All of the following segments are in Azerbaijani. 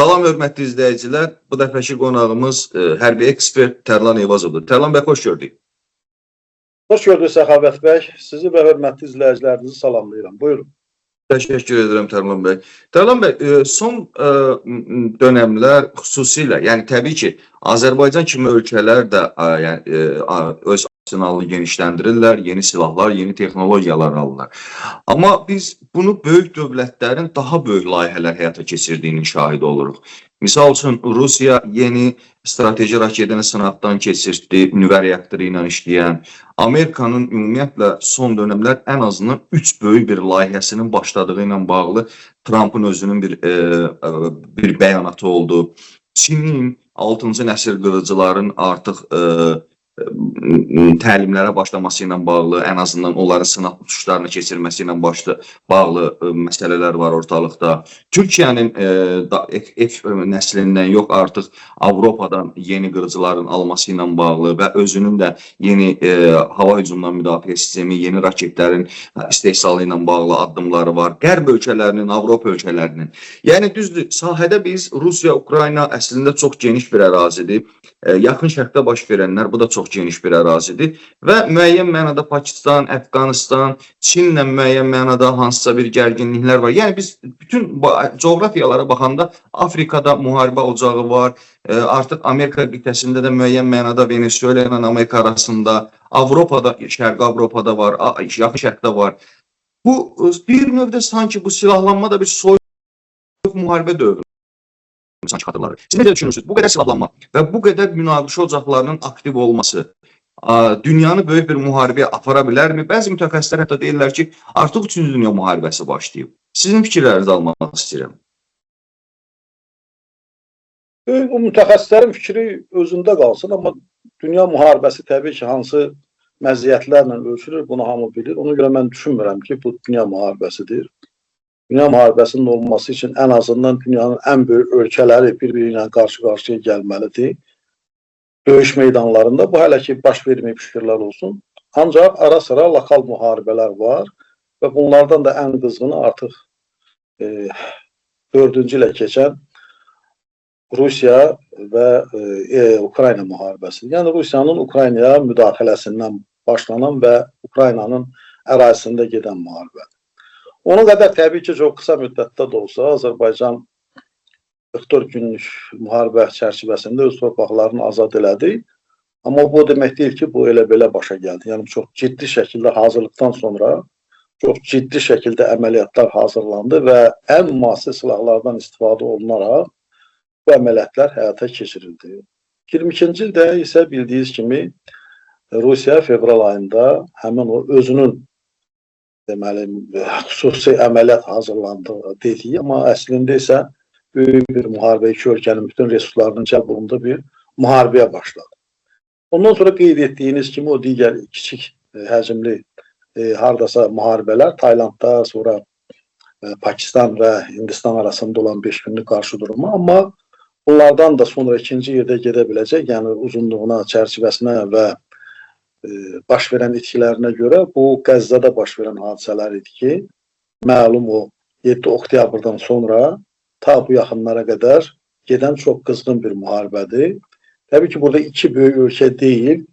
Salam hörmətli izləyicilər. Bu dəfəki qonağımız hərbi ekspert Tərlan Eyvazovdur. Tərlan bəy, xoş gördük. Hoş gördük Səxavət bəy. Sizi və hörmətli izləyicilərinizi salamlayıram. Buyurun. Təşəkkür edirəm Tərlan bəy. Tərlan bəy, son dönəmlər xüsusilə, yəni təbii ki, Azərbaycan kimi ölkələr də öz arsenalını genişləndirirlər, yeni silahlar, yeni texnologiyalar alırlar. Amma biz bunu böyük dövlətlərin daha böyük layihələr həyata keçirdiyinin şahidi oluruq. Misal üçün, Rusiya yeni strateji raketini sınaqdan keçirdi, nüvə reaktoru ilə işləyən. Amerikanın ümumiyyətlə son dönəmlər ən azından 3 böyük bir layihəsinin başladığı ilə bağlı Trumpın özünün bir bəyanatı oldu. Çinin 6-cı nəsil qırıcıların artıq təlimlərə başlaması ilə bağlı, ən azından onların sınaq uçuşlarını keçirməsi ilə bağlı məsələlər var ortalıqda. Türkiyənin F nəslindən yox, artıq Avropadan yeni qırıcıların alması ilə bağlı və özünün də yeni hava hücumundan müdafiə sistemi, yeni raketlərin istehsalı ilə bağlı addımları var. Qərb ölkələrinin, Avropa ölkələrinin. Yəni düzdür, sahədə biz Rusiya-Ukrayna əslində çox geniş bir ərazidir. Yaxın şərqdə baş verənlər, bu da çox geniş bir ərazidir və müəyyən mənada Pakistan, Əfqanistan, Çinlə müəyyən mənada hansısa bir gərginliklər var. Yəni biz bütün coğrafiyalara baxanda Afrikada müharibə ocağı var, artıq Amerika qitəsində də müəyyən mənada Venezuela ilə Amerika arasında, Avropada, Şərqi Avropada var, Yaxın Şərqdə var. Bu bir növdə sanki bu silahlanma da bir soyuq müharibə dövrü. Sanki xatırları. Siz necə düşünürsünüz? Bu qədər silahlanma və bu qədər münaqişə ocaqlarının aktiv olması dünyanı böyük bir müharibəyə apara bilərmi? Bəzi mütəxəssislər hətta deyirlər ki, artıq 3-cü dünya müharibəsi başlayıb. Sizin fikirlərinizi almaq istəyirəm. Bu mütəxəssislərin fikri özündə qalsın, amma dünya müharibəsi təbii ki, hansı məziyyətlərlə ölçülür, bunu hamı bilir. Ona görə mən düşünmürəm ki, bu dünya müharibəsidir. Dünya müharibəsinin olması üçün ən azından dünyanın ən böyük ölkələri bir-biri ilə qarşı-qarşıya gəlməlidir. Döyüş meydanlarında bu hələ ki baş verməyib şükürlər olsun. Ancaq ara-sıra lokal müharibələr var və bunlardan da ən qızğını artıq 4-cü ilə keçən Rusiya və Ukrayna müharibəsidir. Yəni Rusiyanın Ukraynaya müdaxiləsindən başlanan və Ukraynanın ərazisində gedən müharibədir. Ona qədər təbii ki, çox qısa müddətdə də olsa, Azərbaycan 44 günlük müharibə çərçivəsində öz torpaqlarını azad elədi. Amma bu demək deyil ki, bu elə-belə başa gəldi. Yəni çox ciddi şəkildə hazırlıqdan sonra çox ciddi şəkildə əməliyyatlar hazırlandı və ən müasir silahlardan istifadə olunaraq bu əməliyyatlar həyata keçirildi. 22-ci ildə isə bildiyiniz kimi Rusiya fevral ayında həmin o özünün deməli, xüsusi əməliyyat hazırlandığı dediyi, amma əslində isə böyük bir müharibə, iki ölkənin bütün resurslarının cəlb olunduğu bir müharibəyə başladı. Ondan sonra qeyd etdiyiniz kimi o digər kiçik həcmli hardasa müharibələr, Taylandda, sonra Pakistan və Hindistan arasında olan 5 günlük qarşı durumu, amma bunlardan da sonra ikinci yerdə gedə biləcək, yəni uzunluğuna, çərçivəsinə və baş verən itkilərinə görə bu Qəzzada baş verən hadisələr idi ki, məlum o 7 oktyabrdan sonra ta bu yaxınlara qədər gedən çox qızğın bir müharibədir. Təbii ki, burada iki böyük ölkə deyil,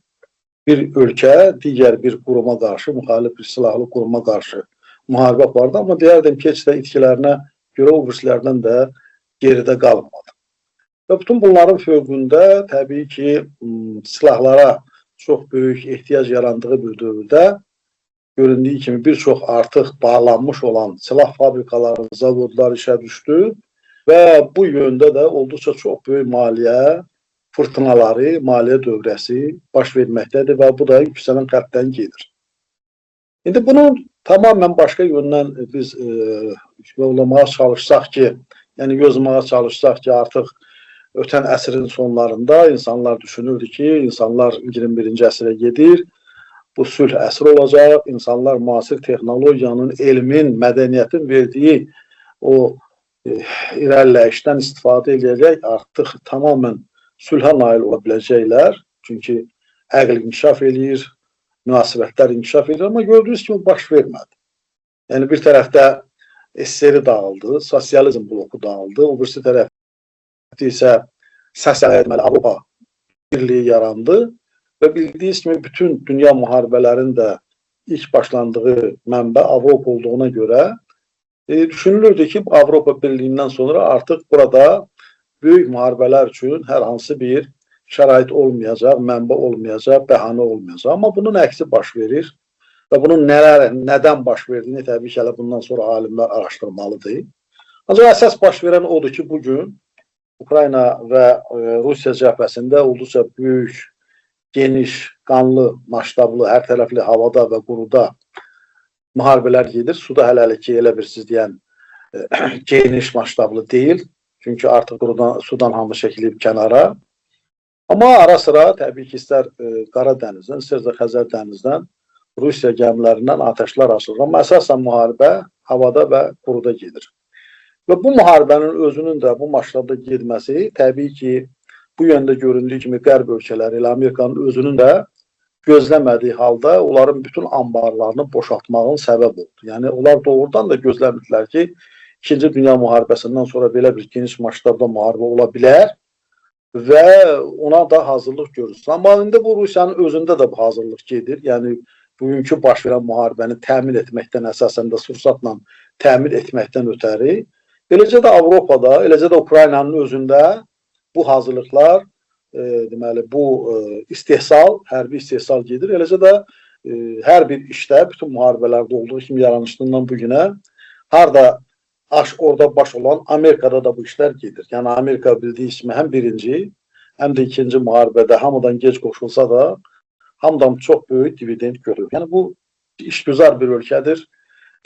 bir ölkə digər bir quruma qarşı, müxalif bir silahlı quruma qarşı müharibə apardı, amma deyərdim ki, heç də itkilərinə görə o birisilərdən də geridə qalmadı. Və bütün bunların fövqündə təbii ki, silahlara çox böyük ehtiyac yarandığı bir dövrdə göründüyü kimi bir çox artıq bağlanmış olan silah fabrikaları, zavodlar işə düşdü və bu yöndə də olduqca çox böyük maliyyə fırtınaları, maliyyə dövrəsi baş verməkdədir və bu da yüksələn xəttdən gedir. İndi bunu tamamen başqa yöndən biz yollamağa çalışsaq ki, yəni gözləməyə çalışsaq ki, artıq ötən əsrin sonlarında insanlar düşünürdü ki, insanlar 21-ci əsrə gedir, bu sülh əsri olacaq, insanlar müasir texnologiyanın, elmin, mədəniyyətin verdiyi o irəliləyişdən istifadə edəcək, artıq tamamen sülhə nail ola biləcəklər. Çünki əql inkişaf edir, münasibətlər inkişaf edir, amma gördüyünüz kimi baş vermədi. Yəni bir tərəfdə SSR dağıldı, sosializm bloku dağıldı, o birisi tərəf isə səslənməli Avropa Birliyi yarandı və bildiyiniz kimi bütün dünya müharibələrinin də ilk başlandığı mənbə Avropa olduğuna görə düşünülürdü ki, Avropa Birliyindən sonra artıq burada böyük müharibələr üçün hər hansı bir şərait olmayacaq, mənbə olmayacaq, bəhanə olmayacaq. Amma bunun əksi baş verir və bunun nədən baş verdiyini təbii ki, bundan sonra alimlər araşdırmalıdır. Ancaq əsas baş verən odur ki, bugün Ukrayna və Rusiya cəbhəsində olduqca böyük, geniş, qanlı, maştablı, hər tərəfli havada və quruda müharibələr gedir. Suda hələlik ki, elə bir siz deyən geniş, maştablı deyil. Çünki artıq sudan hamı çəkilib kənara. Amma ara sıra təbii ki, istər Qara dənizdən, istərsə Xəzər dənizdən Rusiya gəmilərindən atəşlər açılır. Amma əsasən müharibə havada və quruda gedir. Və bu müharibənin özünün də bu maştabda getməsi təbii ki, bu yöndə göründüyü kimi qərb ölkələri ilə Amerikanın özünün də gözləmədiyi halda onların bütün anbarlarını boşaltmağın səbəb oldu. Yəni, onlar doğrudan da gözləmirdilər ki, İkinci Dünya müharibəsindən sonra belə bir geniş maştabda müharibə ola bilər və ona da hazırlıq görürsün. Amma indi bu Rusiyanın özündə də bu hazırlıq gedir. Yəni, bugünkü baş verən müharibəni təmin etməkdən, əsasən də sursatla təmin etməkdən ötəri, eləcə də Avropada, eləcə də Ukraynanın özündə bu hazırlıqlar, deməli, bu istehsal, hərbi istehsal gedir. Eləcə də hər bir işdə, bütün müharibələrdə olduğu kimi yaranışından bugünə, harada orada baş olan Amerikada da bu işlər gedir. Yəni, Amerika bildiyi kimi həm birinci, həm də ikinci müharibədə hamıdan gec qoşulsa da, hamıdan çox böyük dividend görür. Yəni, bu işgüzar bir ölkədir.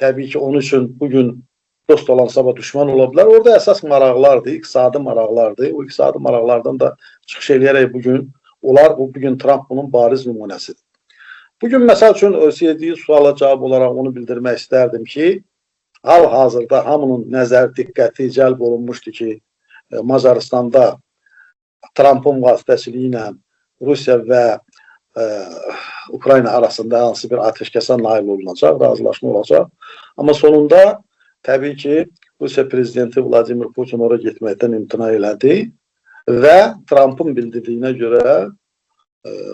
Təbii ki, onun üçün bugün dost olan sabah düşman ola bilər. Orada əsas maraqlardır, iqtisadi maraqlardır. O iqtisadi maraqlardan da çıxış eləyərək bugün Trump bunun bariz nümunəsidir. Bugün, məsəl üçün, sevdiyi suala cavab olaraq onu bildirmək istərdim ki, hal-hazırda hamının nəzər diqqəti cəlb olunmuşdur ki, Macaristanda Trump'ın vasitəsiliyi ilə Rusiya və Ukrayna arasında hansı bir atəşkəsə nail olunacaq, razılaşma olacaq. Amma sonunda təbii ki, Rusiya prezidenti Vladimir Putin oraya getməkdən imtina elədi və Trump'ın bildirdiyinə görə,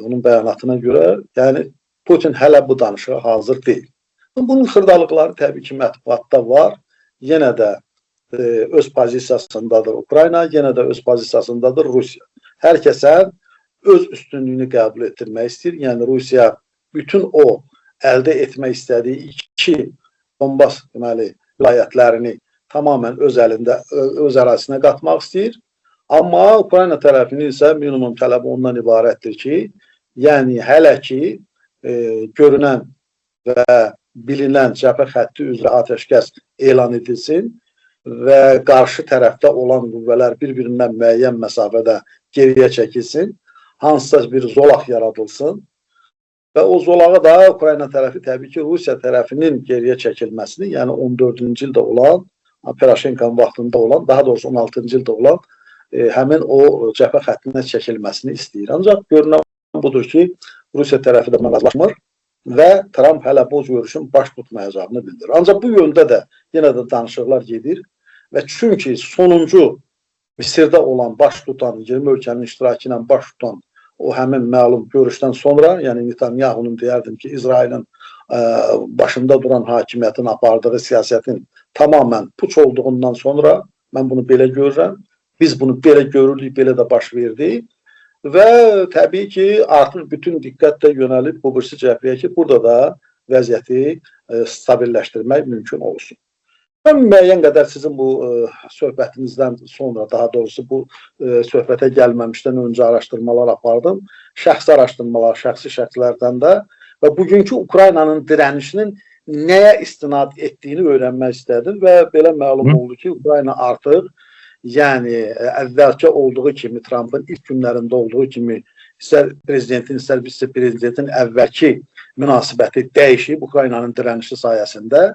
onun bəyanatına görə, yəni Putin hələ bu danışığa hazır deyil. Bunun xırdalıqları təbii ki, mətbuatda var. Yenə də öz pozisiyasındadır Ukrayna, yenə də öz pozisiyasındadır Rusiya. Hər kəsə öz üstünlüyünü qəbul etdirmək istəyir. Yəni, Rusiya bütün o əldə etmək istədiyi iki Donbas vilayətlərini tamamən öz əlində, öz ərazisinə qatmaq istəyir. Amma Ukrayna tərəfinin isə minimum tələbi ondan ibarətdir ki, yəni hələ ki, görünən və bilinən cəbhə xətti üzrə atəşkəs elan edilsin və qarşı tərəfdə olan qüvvələr bir-birindən müəyyən məsafədə geriyə çəkilsin, hansısa bir zolaq yaradılsın və o zolağı da Ukrayna tərəfi təbii ki, Rusiya tərəfinin geriyə çəkilməsini, yəni 14-cü ildə olan, Poroşenkonun vaxtında olan, daha doğrusu 16-cı ildə olan həmin o cəbhə xəttinə çəkilməsini istəyir. Ancaq görünən budur ki, Rusiya tərəfi də razılaşmır və Trump hələ bu görüşün baş tutmayacağını bildirir. Ancaq bu yöndə də yenə də danışıqlar gedir və çünki sonuncu Misirdə olan baş tutan, 20 ölkənin iştirakı ilə baş tutan o həmin məlum görüşdən sonra, yəni Netanyahunun deyərdim ki, İsrailin başında duran hakimiyyətin apardığı siyasətin tamamən puç olduğundan sonra mən bunu belə görürəm. Biz bunu belə görürük, belə də baş verdik. Və təbii ki, artıq bütün diqqət də yönəlib bu birisi cəbhəyə ki, burada da vəziyyəti stabilləşdirmək mümkün olsun. Mən müəyyən qədər sizin bu söhbətinizdən sonra, daha doğrusu bu söhbətə gəlməmişdən öncə araşdırmalar apardım. Şəxsi araşdırmalar, şəxsi şəxslərdən də və bugünkü Ukraynanın dirənişinin nəyə istinad etdiyini öyrənmək istədim və belə məlum oldu ki, Ukrayna artıq yəni əvvəlcə olduğu kimi, Trump'ın ilk günlərində olduğu kimi istər prezidentin, istər vitse-prezidentin əvvəlki münasibəti dəyişib Ukraynanın dirənişi sayəsində.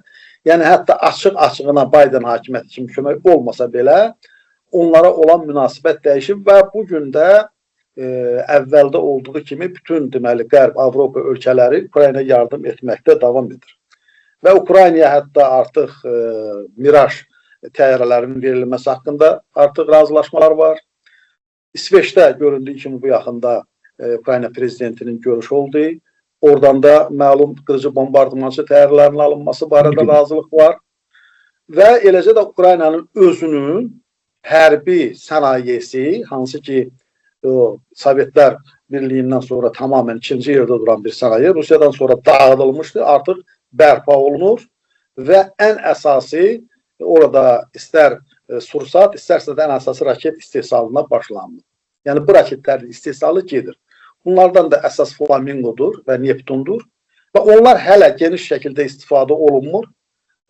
Yəni, hətta açıq-açığına Biden hakimiyyəti kimi kömək olmasa belə, onlara olan münasibət dəyişib və bugün də əvvəldə olduğu kimi bütün deməli Qərb, Avropa ölkələri Ukraynaya yardım etməkdə davam edir. Və Ukraynaya hətta artıq Miraj təyyarələrinin verilməsi haqqında artıq razılaşmalar var. İsveç'te göründüğü kimi bu yaxında Ukrayna prezidentinin görüşü oldu. Oradan da məlum qırıcı bombardımançı təyyarələrin alınması barədə razılıq var. Və eləcə də Ukraynanın özünün hərbi sənayesi, hansı ki Sovetlər Birliyindən sonra tamamen ikinci yerdə duran bir sənaye, Rusiyadan sonra dağıdılmışdı, artıq bərpa olunur və ən əsası orada istər sursat, istərsə də ən əsası raket istehsalına başlandı. Yəni bu raketlərin istehsalı gedir. Bunlardan da əsas Flamingodur və Neptundur və onlar hələ geniş şəkildə istifadə olunmur.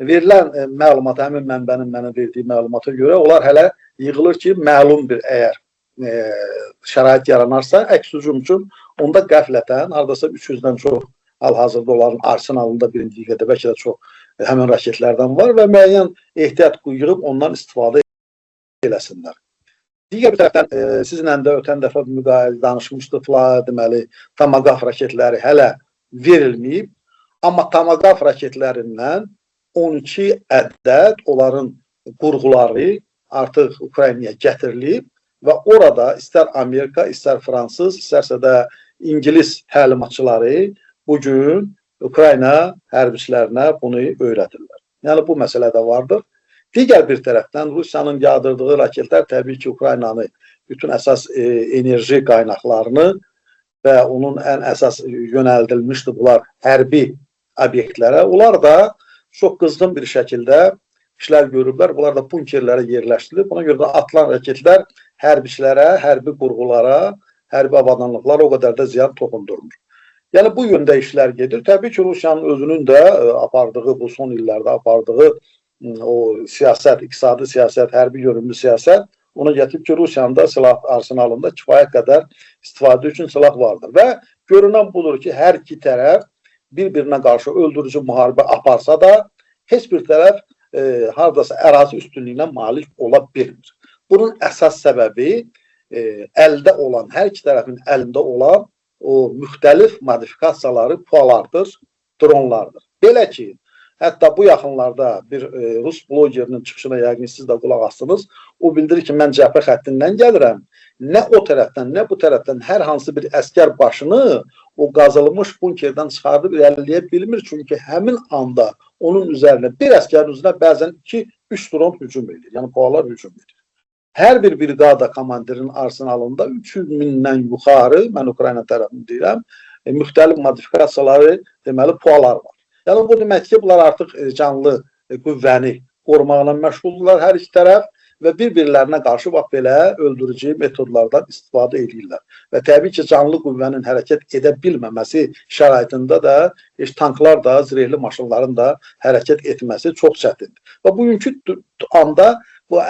Verilən məlumat, həmin mənbənin mənə verdiyi məlumata görə onlar hələ yığılır ki, məlum bir əgər şərait yaranarsa, əks hücum üçün onda qəflətən hardasa 300-dən çox hal-hazırda onların arsenalında birinci qədər bəlkə də çox həmin raketlərdən var və müəyyən ehtiyat yığıb ondan istifadə eləsinlər. Digər bir tərəfdən sizinlə də ötən dəfə müqayisə danışmışdıq, deməli, Tomahawk raketləri hələ verilməyib, amma Tomahawk raketlərindən 12 ədəd onların qurğuları artıq Ukraynaya gətirilib və orada istər Amerika, istər Fransız, istərsə də İngilis təlimatçıları bugün Ukrayna hərbiçilərinə bunu öyrədirlər. Yəni bu məsələ də vardır. Digər bir tərəfdən Rusiyanın yağdırdığı raketlər təbii ki, Ukraynanı bütün əsas enerji qaynaqlarını və onun ən əsas yönəldilmişdir bunlar hərbi obyektlərə. Onlar da çox qızğın bir şəkildə işlər görüblər. Bunlar da bunkerlərə yerləşdirilib. Buna görə də atılan raketlər hərbiçilərə, hərbi qurğulara, hərbi avadanlıqlara o qədər də ziyan toxundurmur. Yəni bu yöndə işlər gedir. Təbii ki, Rusiyanın özünün də apardığı, bu son illərdə apardığı o siyasət, iqtisadi siyasət, hərbi görünümlü siyasət ona gətirib ki, Rusiyanın da silah arsenalında kifayət qədər istifadə üçün silah vardır. Və görünən budur ki, hər iki tərəf bir-birinə qarşı öldürücü müharibə aparsa da, heç bir tərəf haradasa ərazi üstünlüyünə malik ola bilmir. Bunun əsas səbəbi əldə olan, hər iki tərəfin əlində olan o müxtəlif modifikasiyaları PUA-lardır, dronlardır. Belə ki, hətta bu yaxınlarda bir Rus blogerinin çıxışına yəqin siz də qulaq asdınız. O bildirir ki, mən cəbhə xəttindən gəlirəm. Nə o tərəfdən, nə bu tərəfdən hər hansı bir əskər başını o qazılmış bunkerdən çıxardıb irəliləyə bilmir. Çünki həmin anda onun üzərinə bir əskərin üzərinə bəzən 2-3 dron hücum edir. Yəni PUA-lar hücum edir. Hər bir brigada komandirinin arsenalında 300 mindən yuxarı, mən Ukrayna tərəfini deyirəm, müxtəlif modifikasiyaları, deməli, PUA-lar var. Yəni bu demək ki, bunlar artıq canlı qüvvəni qorumaqla məşğuldurlar hər iki tərəf və bir-birlərinə qarşı bax belə öldürücü metodlardan istifadə edirlər. Və təbii ki, canlı qüvvənin hərəkət edə bilməməsi şəraitində də tanklar da, zirehli maşınların da hərəkət etməsi çox çətindir. Və bugünkü anda bu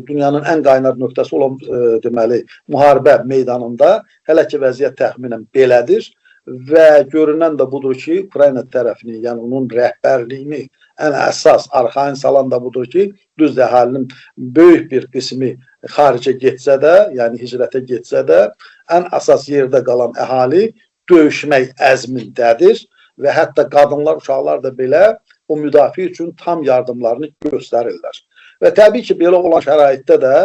dünyanın ən qaynar nöqtəsi olan deməli müharibə meydanında hələ ki vəziyyət təxminən belədir. Və görünən də budur ki, Ukrayna tərəfini, yəni onun rəhbərliyini ən əsas arxayın salan da budur ki, düz əhalinin böyük bir qismi xaricə getsə də, yəni hicrətə getsə də, ən əsas yerdə qalan əhali döyüşmək əzmindədir və hətta qadınlar, uşaqlar da belə o müdafiə üçün tam yardımlarını göstərirlər. Və təbii ki, belə olan şəraitdə də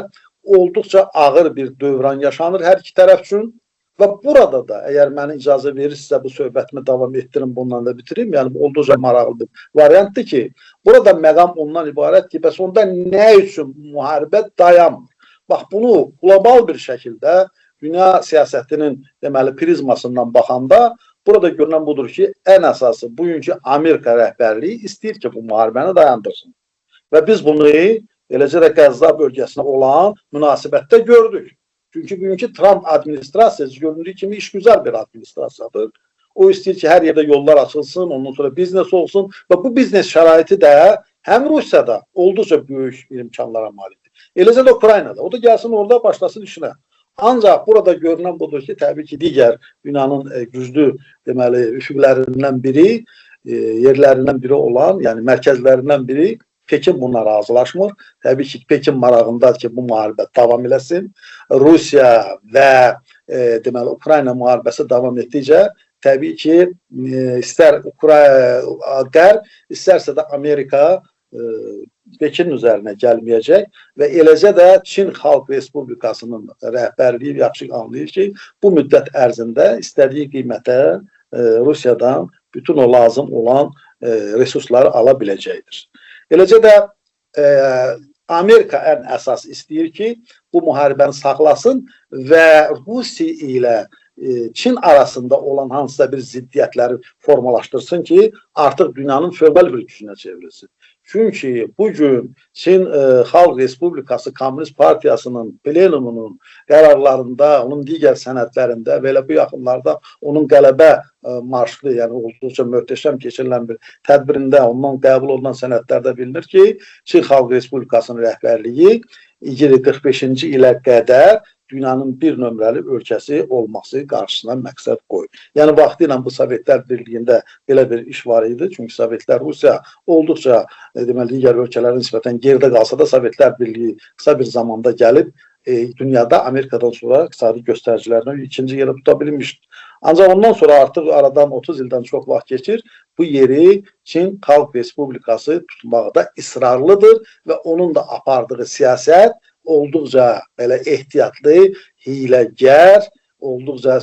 olduqca ağır bir dövran yaşanır hər iki tərəf üçün. Və burada da, əgər mənə icazə verirsə bu söhbətimi davam etdirim, bundan da bitireyim. Yəni, olduqca maraqlı bir variantdır ki, burada məqam ondan ibarət ki, bəs onda nə üçün müharibə dayanmır? Bax, bunu qlobal bir şəkildə dünya siyasətinin deməli prizmasından baxanda burada görünən budur ki, ən əsası bugünkü Amerika rəhbərliyi istəyir ki, bu müharibəni dayandırsın. Və biz bunu eləcə də Qəzza bölgəsinə olan münasibətdə gördük. Çünki bugünkü Trump administrasiyası göründüyü kimi işgüzar bir administrasiyadır. O istəyir ki, hər yerdə yollar açılsın, ondan sonra biznes olsun və bu biznes şəraiti də həm Rusiyada olduqca böyük imkanlara malikdir. Eləcə də Ukraynada. O da gəlsin orada başlasın işinə. Ancaq burada görünən budur ki, təbii ki, digər dünyanın güclü deməli üfüqlərindən biri, yerlərindən biri olan, yəni mərkəzlərindən biri Pekin bununla razılaşmır. Təbii ki, Pekin marağındadır ki, bu müharibə davam eləsin. Rusiya və deməli Ukrayna müharibəsi davam etdikcə təbii ki, istər Qərb, istərsə də Amerika Pekin üzərinə gəlməyəcək və eləcə də Çin Xalq Respublikasının rəhbərliyi yaxşı anlayır ki, bu müddət ərzində istədiyi qiymətə Rusiyadan bütün o lazım olan resursları ala biləcəkdir. Eləcə də Amerika ən əsas istəyir ki, bu müharibəni saxlasın və Rusiya ilə Çin arasında olan hansısa bir ziddiyyətləri formalaşdırsın ki, artıq dünyanın feodal bir gücünə çevrilsin. Çünki bugün Çin Xalq Respublikası Komünist Partiyasının plenumunun qərarlarında, onun digər sənədlərində və elə bu yaxınlarda onun qələbə marşlı, yəni olduqca möhtəşəm keçirilən bir tədbirində ondan qəbul olunan sənədlərdə bilinir ki, Çin Xalq Respublikasının rəhbərliyi 2045-ci ilə qədər dünyanın bir nömrəli ölkəsi olması qarşısına məqsəd qoyur. Yəni, vaxtı ilə bu Sovetlər Birliyində belə bir iş var idi. Çünki Sovetlər Rusiya olduqca deməli, digər ölkələrin nisbətən geridə qalsa da Sovetlər Birliyi qısa bir zamanda gəlib dünyada Amerikadan sonra iqtisadi göstəricilərdən ikinci yerə tuta bilmişdir. Ancaq ondan sonra artıq aradan 30 ildən çox vaxt keçir. Bu yeri Çin Xalq Respublikası tutmaqda israrlıdır və onun da apardığı siyasət olduqca belə ehtiyatlı, hiləgər, olduqca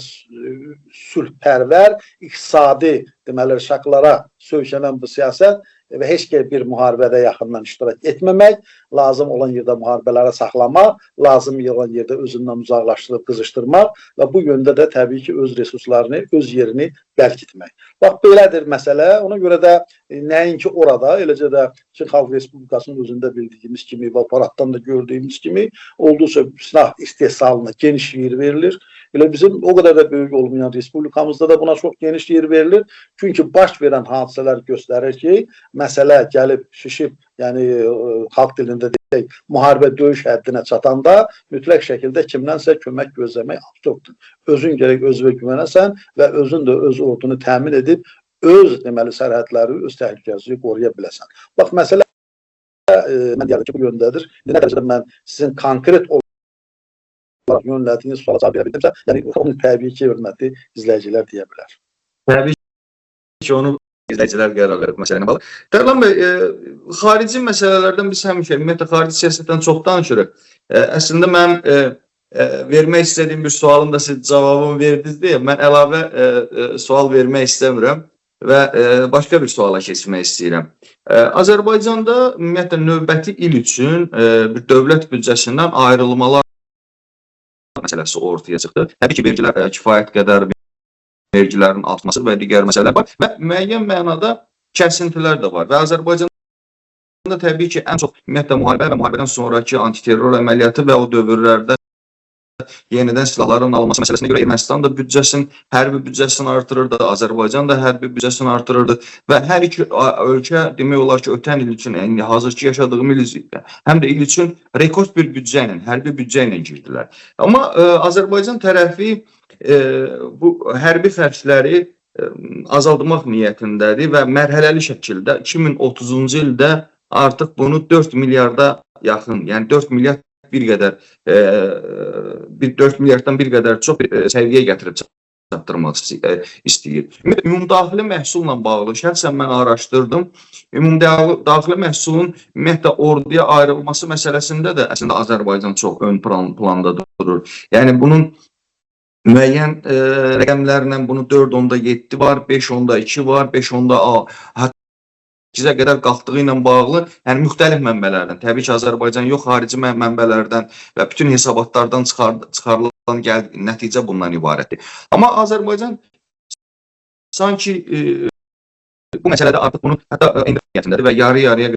sülhpərvər, iqtisadi deməli şaklara söykənən bu siyasət və heç bir müharibədə yaxından iştirak etməmək, lazım olan yerdə müharibələrə saxlamaq, lazım olan yerdə özündən uzaqlaşdırıb qızışdırmaq və bu yöndə də təbii ki, öz resurslarını, öz yerini bərkitmək. Bax, belədir məsələ. Ona görə də nəinki orada, eləcə də Çin Xalq Respublikasının özündə bildiyimiz kimi və aparatdan da gördüyümüz kimi olduqca silah istehsalına geniş yer verilir. Elə bizim o qədər də böyük olmayan respublikamızda da buna çox geniş yer verilir. Çünki baş verən hadisələr göstərir ki, məsələ gəlib şişib, yəni xalq dilində deyək, müharibə döyüş həddinə çatanda mütləq şəkildə kimdənsə kömək gözləmək absurddur. Özün gərək özünə güvənəsən və özün də öz ordunu təmin edib öz deməli sərhədləri, öz təhlükəsizliyi qoruya biləsən. Bax, məsələ mən deyirəm ki, bu yöndədir. Nə dərəcədə mən sizin konkret yönlərdiyiniz suala cavab verə bildimsə, yəni onu təbii ki, hörmətli izləyicilər deyə bilər. Təbii ki, onu izləyicilər qərar verib məsələni bağlı. Tərlan bəy, xarici məsələlərdən biz həmişə, ümumiyyətlə, xarici siyasətdən çox danışırıq. Əslində, mən vermək istədiyim bir sualın da siz cavabını verdiniz deyə, mən əlavə sual vermək istəmirəm və başqa bir suala keçmək istəyirəm. Azərbaycanda, ümumiyyətlə, növbəti il üçün bir dövlət büdcəsindən ayrılmalar məsələsi ortaya çıxdı. Təbii ki, vergilər kifayət qədər vergilərin artması və digər məsələlər var və müəyyən mənada kəsintilər də var və Azərbaycanda təbii ki, ən çox ümumiyyətlə müharibə və müharibədən sonraki antiterror əməliyyatı və o dövrlərdə yenidən silahların alınması məsələsinə görə Ermənistan da hərbi büdcəsini artırırdı, Azərbaycan da hərbi büdcəsini artırırdı və hər iki ölkə demək olar ki, ötən il üçün, yəni hazırki yaşadığım il həm də il üçün rekord bir büdcə ilə, hərbi büdcə ilə girdilər. Amma Azərbaycan tərəfi bu hərbi xərcləri azaldmaq niyyətindədir və mərhələli şəkildə 2030-cu ildə artıq bunu 4 milyarda yaxın, yəni 4 milyard bir qədər 4 milyarddan bir qədər çox səviyyəyə gətirib çatdırmaq istəyir. Ümumdaxili məhsulla bağlı şəxsən mən araşdırdım. Ümumdaxili məhsulun ümumiyyətlə orduya ayrılması məsələsində də əslində Azərbaycan çox ön planda durur. Yəni bunun müəyyən rəqəmlərlə bunu 4.7 var, 5.2 var, 5.8 qədər qalxdığı ilə bağlı, yəni müxtəlif mənbələrdən, təbii ki, Azərbaycan yox, xarici mənbələrdən və bütün hesabatlardan çıxarılan nəticə bundan ibarətdir. Amma Azərbaycan sanki bu məsələdə artıq bunu hətta indirmək niyyətindədir və yarı-yarıya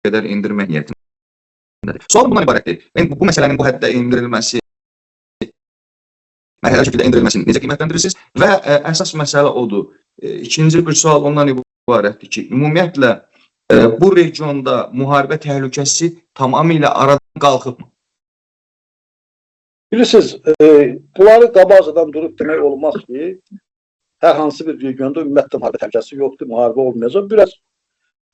qədər indirmək niyyətindədir. Sual bundan ibarətdir. Bu məsələnin bu həddə indirilməsi, mərhələli şəkildə indirilməsini necə qiymətləndirirsiniz? Və əsas məsələ odur. İkinci bir sual ondan ibarətdir ki, ümumiyyətlə bu regionda müharibə təhlükəsi tamamilə aradan qalxıbmı? Bilirsiniz, bunları qabaqcadan durub demək olmaz ki, hər hansı bir regionda ümumiyyətlə müharibə təhlükəsi yoxdur, müharibə olmayacaq. Biraz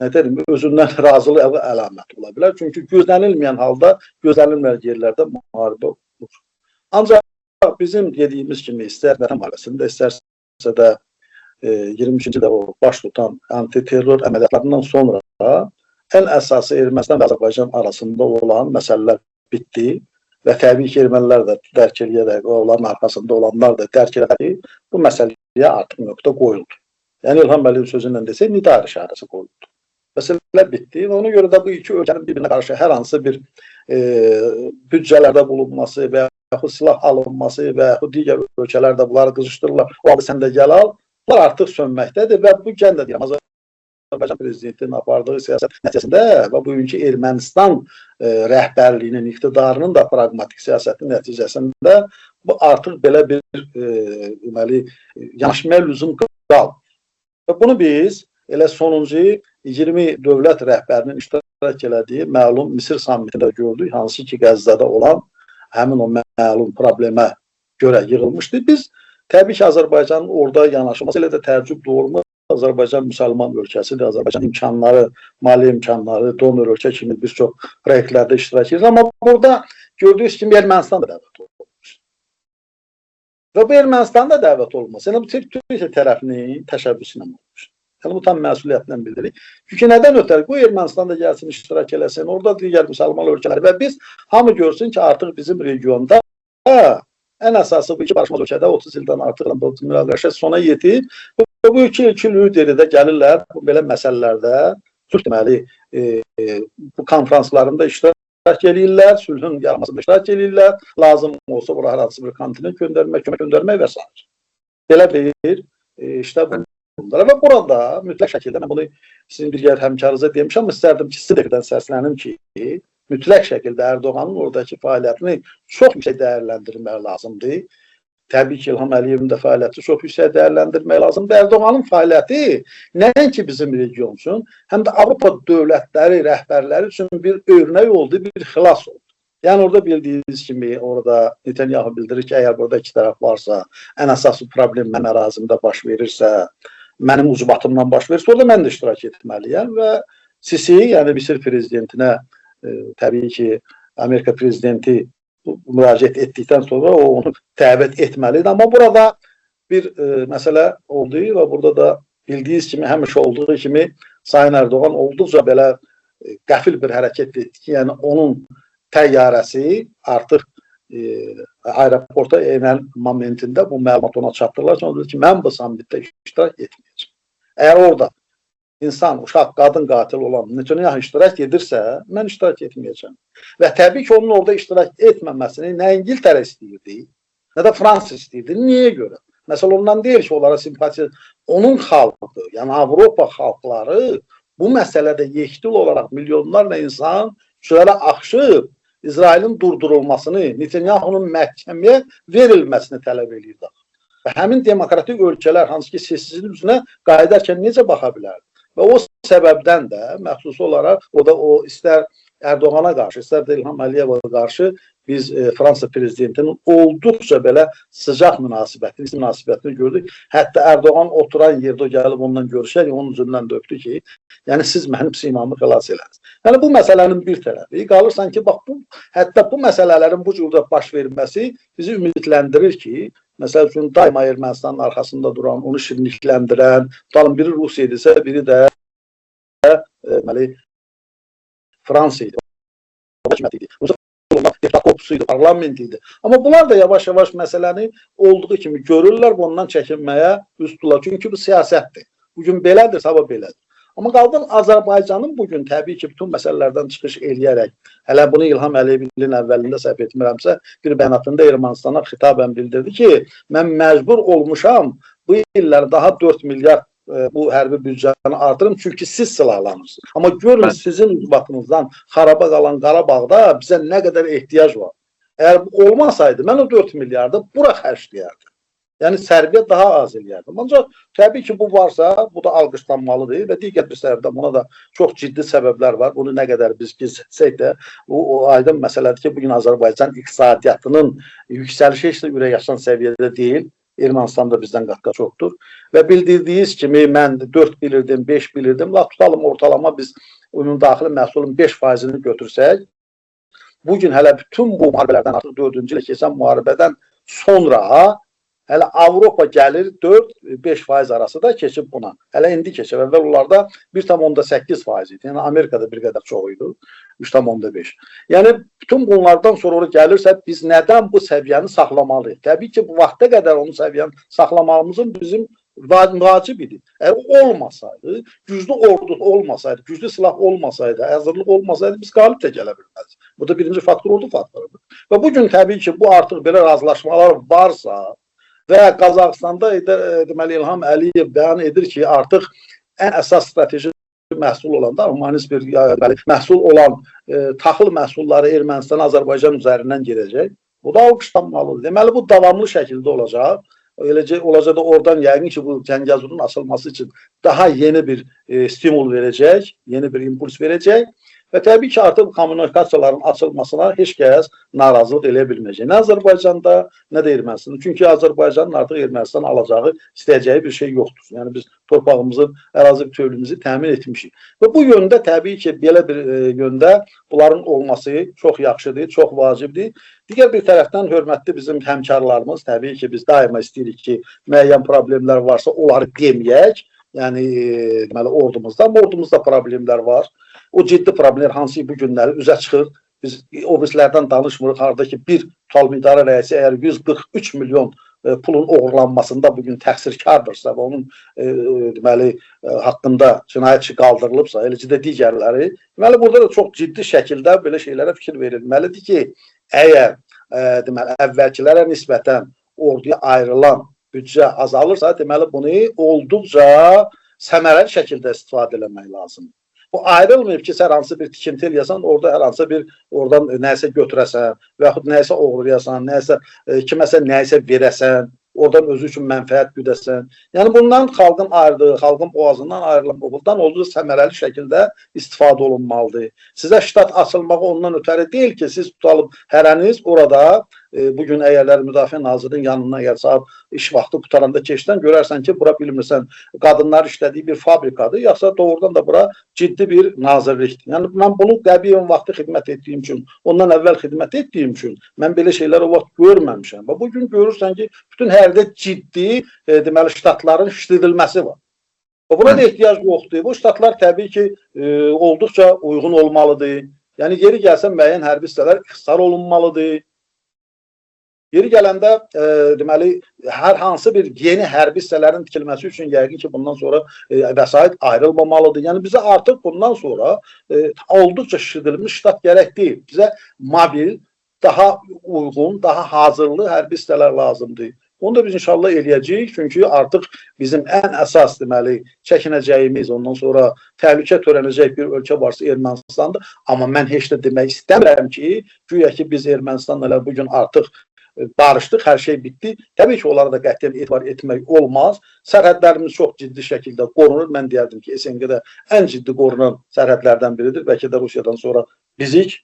özündən razılıq əlamət ola bilər. Çünki gözlənilməyən halda, gözlənilməyən yerlərdə müharibə olur. Ancaq bizim dediyimiz kimi, istər vətən müharibəsində, istərsə də 23-ci də o baş tutan antiterror əməliyyatlarından sonra ən əsası Ermənistan və Azərbaycan arasında olan məsələlər bitdi və təbii ki, ermənilər də dərk eləyərək, onların arxasında olanlar da dərk eləyərək bu məsələyə artıq nöqtə qoyuldu. Yəni İlham Əliyev sözündən desək, nida işarəsi qoyuldu. Məsələ bitdi və ona görə də bu iki ölkənin bir-birinə qarşı hər hansı bir büdcələrdə bulunması və yaxud silah alınması və yaxud digər ölkələrdə bunları qızışdırırlar, o adı sən də gəl al, bunlar artıq sönməkdədir və bu gən də deyəm, Azərbaycan prezidentinin apardığı siyasət nəticəsində və bugünkü Ermənistan rəhbərliyinin, iqtidarının da pragmatik siyasətin nəticəsində bu artıq belə bir deməli, yanaşmaya lüzum qalır. Və bunu biz elə sonuncu 20 dövlət rəhbərinin iştirak elədiyi məlum Misir sammitində gördük, hansı ki Qəzzada olan həmin o məlum problemə görə yığılmışdı. Biz təbii ki Azərbaycanın orada yanaşılması elə də təəccüb doğurmur. Azərbaycan müsəlman ölkəsidir, Azərbaycan imkanları, maliyyə imkanları, donor ölkə kimi bir çox proyektlərdə iştirak edir. Amma burada gördüyünüz kimi Ermənistan da dəvət olunmuş. Və bu Ermənistan da dəvət olunması, yəni bu Türkiyə tərəfinin təşəbbüsü ilə olmuş. Yəni bu tam məsuliyyətlə bildirir. Çünki nədən ötəri bu Ermənistan da gəlsin, iştirak eləsin, orada digər müsəlman ölkələr və biz hamı görsün ki, artıq bizim regionda ən əsası bu iki barışmaz ölkədə 30 ildən artıq münaqişə sona yetib. Bu iki lideri də gəlirlər belə məsələlərdə sülh deməli bu konferanslarında iştirak edirlər, sülhün yaranmasında iştirak edirlər. Lazım olsa bura hər hansı bir kontinent göndərmək, kömək göndərmək və s. Belə bir işte bunlar və burada mütləq şəkildə mən bunu sizin bir yer həmkarınıza demişəm, amma istərdim ki, sizdən səslənim ki, mütləq şəkildə Erdoğanın oradakı fəaliyyətini çox yüksək dəyərləndirmək lazımdır. Təbii ki, İlham Əliyevin də fəaliyyəti çox yüksək dəyərləndirmək lazımdır. Erdoğanın fəaliyyəti nəinki bizim region üçün, həm də Avropa dövlətləri, rəhbərləri üçün bir örnək oldu, bir xilas oldu. Yəni orada bildiyiniz kimi, orada Netanyahu bildirir ki, əgər burada iki tərəf varsa, ən əsas problem mənim ərazimdə baş verirsə, mənim ucbatımdan baş verirsə, orada mən də iştirak etməliyəm və Sisi, yəni Misir prezidentinə təbii ki, Amerika prezidenti müraciət etdikdən sonra o onu dəvət etməlidir. Amma burada bir məsələ oldu və burada da bildiyiniz kimi, həmişə olduğu kimi Sayın Erdoğan olduqca belə qəfil bir hərəkət etdi ki, yəni onun təyyarəsi artıq aeroporta enən momentində bu məlumat ona çatdırırlar. Sonra dedi ki, mən bu sammitdə iştirak etməyəcəm. Əgər orada insan, uşaq, qadın qatil olan Netanyahu iştirak edirsə, mən iştirak etməyəcəm. Və təbii ki, onun orada iştirak etməməsini nə İngiltərə istəyirdi, nə də Fransa istəyirdi. Niyə görə? Məsələ ondan deyil ki, onlara simpatiya, onun xalqıdır. Yəni Avropa xalqları bu məsələdə yekdil olaraq milyonlarla insan küçələrə axışıb İsrailin durdurulmasını, Netanyahunun məhkəməyə verilməsini tələb edirdi. Və həmin demokratik ölkələr hansı ki, sessizlik üzrə qayıdarkən necə baxa bilərdi? Və o səbəbdən də məxsusi olaraq o da o istər Erdoğana qarşı, istər də İlham Əliyevə qarşı biz Fransa prezidentinin olduqca belə sıcaq münasibətini gördük. Hətta Erdoğan oturan yerdə gəlib ondan görüşərək onun üzündən döktü ki, yəni siz mənim simamı xilas elədiniz. Yəni bu məsələnin bir tərəfi qalırsan ki, bax bu hətta bu məsələlərin bu cürdə baş verməsi bizi ümidləndirir ki, məsəl üçün daima Ermənistanın arxasında duran, onu şirinlikləndirən, tutalım biri Rusiya idisə, biri də Fransa idi. Deputat korpusuydu, parlament idi. Amma bunlar da yavaş-yavaş məsələni olduğu kimi görürlər və ondan çəkinməyə üst tuturlar. Çünki bu siyasətdir. Bugün belədir, sabah belədir. Amma qaldı Azərbaycanın bugün təbii ki, bütün məsələlərdən çıxış eləyərək, hələ bunu İlham Əliyevin əvvəlində səhv etmirəmsə, bir bəyanatında Ermənistana xitabən bildirdi ki, mən məcbur olmuşam bu illər daha 4 milyard bu hərbi büdcəni artırım, çünki siz silahlanırsınız. Amma görün sizin ucbatınızdan xaraba qalan Qarabağda bizə nə qədər ehtiyac var. Əgər bu olmasaydı, mən o 4 milyardı bura xərcləyərdim. Yəni sərbiyə daha az eləyərdim. Ancaq təbii ki, bu varsa, bu da alqışlanmalıdır və digər bir səbəbdən buna da çox ciddi səbəblər var. Bunu nə qədər biz gizləsək də, o aydın məsələdir ki, bugün Azərbaycan iqtisadiyyatının yüksəlişi heç də ürək açan səviyyədə deyil. Ermənistan da bizdən qat-qat çoxdur. Və bildirdiyiniz kimi mən 4 bilirdim, 5 bilirdim. Laf tutalım ortalama biz ümumdaxili məhsulun 5%-ni götürsək, bugün hələ bütün bu müharibələrdən artıq 4-cü ilə keçən müharibədən sonra Hələ Avropa gəlir 4-5% arası da keçib buna. Hələ indi keçib. Əvvəl onlarda 1,8% idi. Yəni Amerikada bir qədər çox idi. 3,5. Yəni bütün bunlardan sonra gəlirsə biz nədən bu səviyyəni saxlamalıyıq? Təbii ki, bu vaxta qədər onun səviyyəni saxlamağımızın bizim vacib idi. Əgər olmasaydı, güclü ordu olmasaydı, güclü silah olmasaydı, hazırlıq olmasaydı biz qalib də gələ bilməzdik. Bu da birinci faktor ordu faktorudur. Və bugün təbii ki, bu artıq belə razılaşmalar varsa və Qazaxıstanda deməli İlham Əliyev bəyan edir ki, artıq ən əsas strateji məhsul olan da humanist bir məhsul olan taxıl məhsulları Ermənistan, Azərbaycan üzərindən gedəcək. Bu da alqışlanmalıdır. Deməli bu davamlı şəkildə olacaq. Olacaq da oradan yəqin ki, bu Zəngəzurun açılması üçün daha yeni bir stimul verəcək, yeni bir impuls verəcək. Və təbii ki, artıq kommunikasiyaların açılmasına heç kəs narazılıq eləyə bilməyəcək. Nə Azərbaycanda, nə də Ermənistanda. Çünki Azərbaycanın artıq Ermənistan alacağı, istəyəcəyi bir şey yoxdur. Yəni biz torpağımızın, ərazi bütövlüyümüzü təmin etmişik. Və bu yöndə təbii ki, belə bir yöndə bunların olması çox yaxşıdır, çox vacibdir. Digər bir tərəfdən hörmətli bizim həmkarlarımız, təbii ki, biz daima istəyirik ki, müəyyən problemlər varsa onları deməyək. Yəni, deməli, ordumuzda problemlər var. O ciddi problemlər hansı bu günləri üzə çıxır. Biz o birislərdən danışmırıq. Harada ki, bir tutal idarə rəisi əgər 143 milyon pulun oğurlanmasında bugün təqsirkardırsa və onun deməli, haqqında cinayət işi qaldırılıbsa, eləcə də digərləri, deməli, burada da çox ciddi şəkildə belə şeylərə fikir verilməlidir ki, əgər deməli, əvvəlkilərə nisbətən orduya ayrılan büdcə azalırsa, deməli, bunu olduqca səmərəli şəkildə istifadə eləmək lazımdır. Bu ayrılmayıb ki, sən hansı bir tikinti eləyəsən, orada hər hansı bir oradan nəyisə götürəsən və yaxud nəyisə oğurlayasan, kiməsə nəyisə verəsən, oradan özü üçün mənfəət güdəsən. Yəni bundan xalqın ayrılığı, xalqın boğazından ayrılmaqdan olduqca səmərəli şəkildə istifadə olunmalıdır. Sizə ştat açılmağı ondan ötəri deyil ki, siz tutalım hərəniz orada bugün əgərlər Müdafiə Nazirinin yanına əgər saat iş vaxtı qutaranda keçdən görərsən ki, bura bilmirsən qadınlar işlədiyi bir fabrikadır, yaxsa doğrudan da bura ciddi bir nazirlikdir. Yəni mən bunu qəbiyyən vaxtı xidmət etdiyim üçün, ondan əvvəl xidmət etdiyim üçün mən belə şeylər o vaxt görməmişəm. Və bugün görürsən ki, bütün hərdə ciddi deməli ştatların işlədilməsi var. Buna da ehtiyac yoxdur. Bu ştatlar təbii ki, olduqca uyğun olmalıdır. Yəni yeri gəlsə müəyyən hərbi hissələr ixtisar olunmalıdır. Yeri gələndə deməli hər hansı bir yeni hərbi hissələrin tikilməsi üçün yəqin ki, bundan sonra vəsait ayrılmamalıdır. Yəni bizə artıq bundan sonra olduqca şişirdilmiş ştat gərək deyil. Bizə mobil, daha uyğun, daha hazırlı hərbi hissələr lazımdır. Onu da biz inşallah eləyəcəyik. Çünki artıq bizim ən əsas deməli çəkinəcəyimiz, ondan sonra təhlükə törənəcək bir ölkə varsa Ermənistandır. Amma mən heç də demək istəmirəm ki, güya ki biz Ermənistanla bugün artıq barışdıq, hər şey bitdi. Təbii ki, onlara da qətiyyən etibar etmək olmaz. Sərhədlərimiz çox ciddi şəkildə qorunur. Mən deyərdim ki, SNG-də ən ciddi qorunan sərhədlərdən biridir. Bəlkə də Rusiyadan sonra bizik,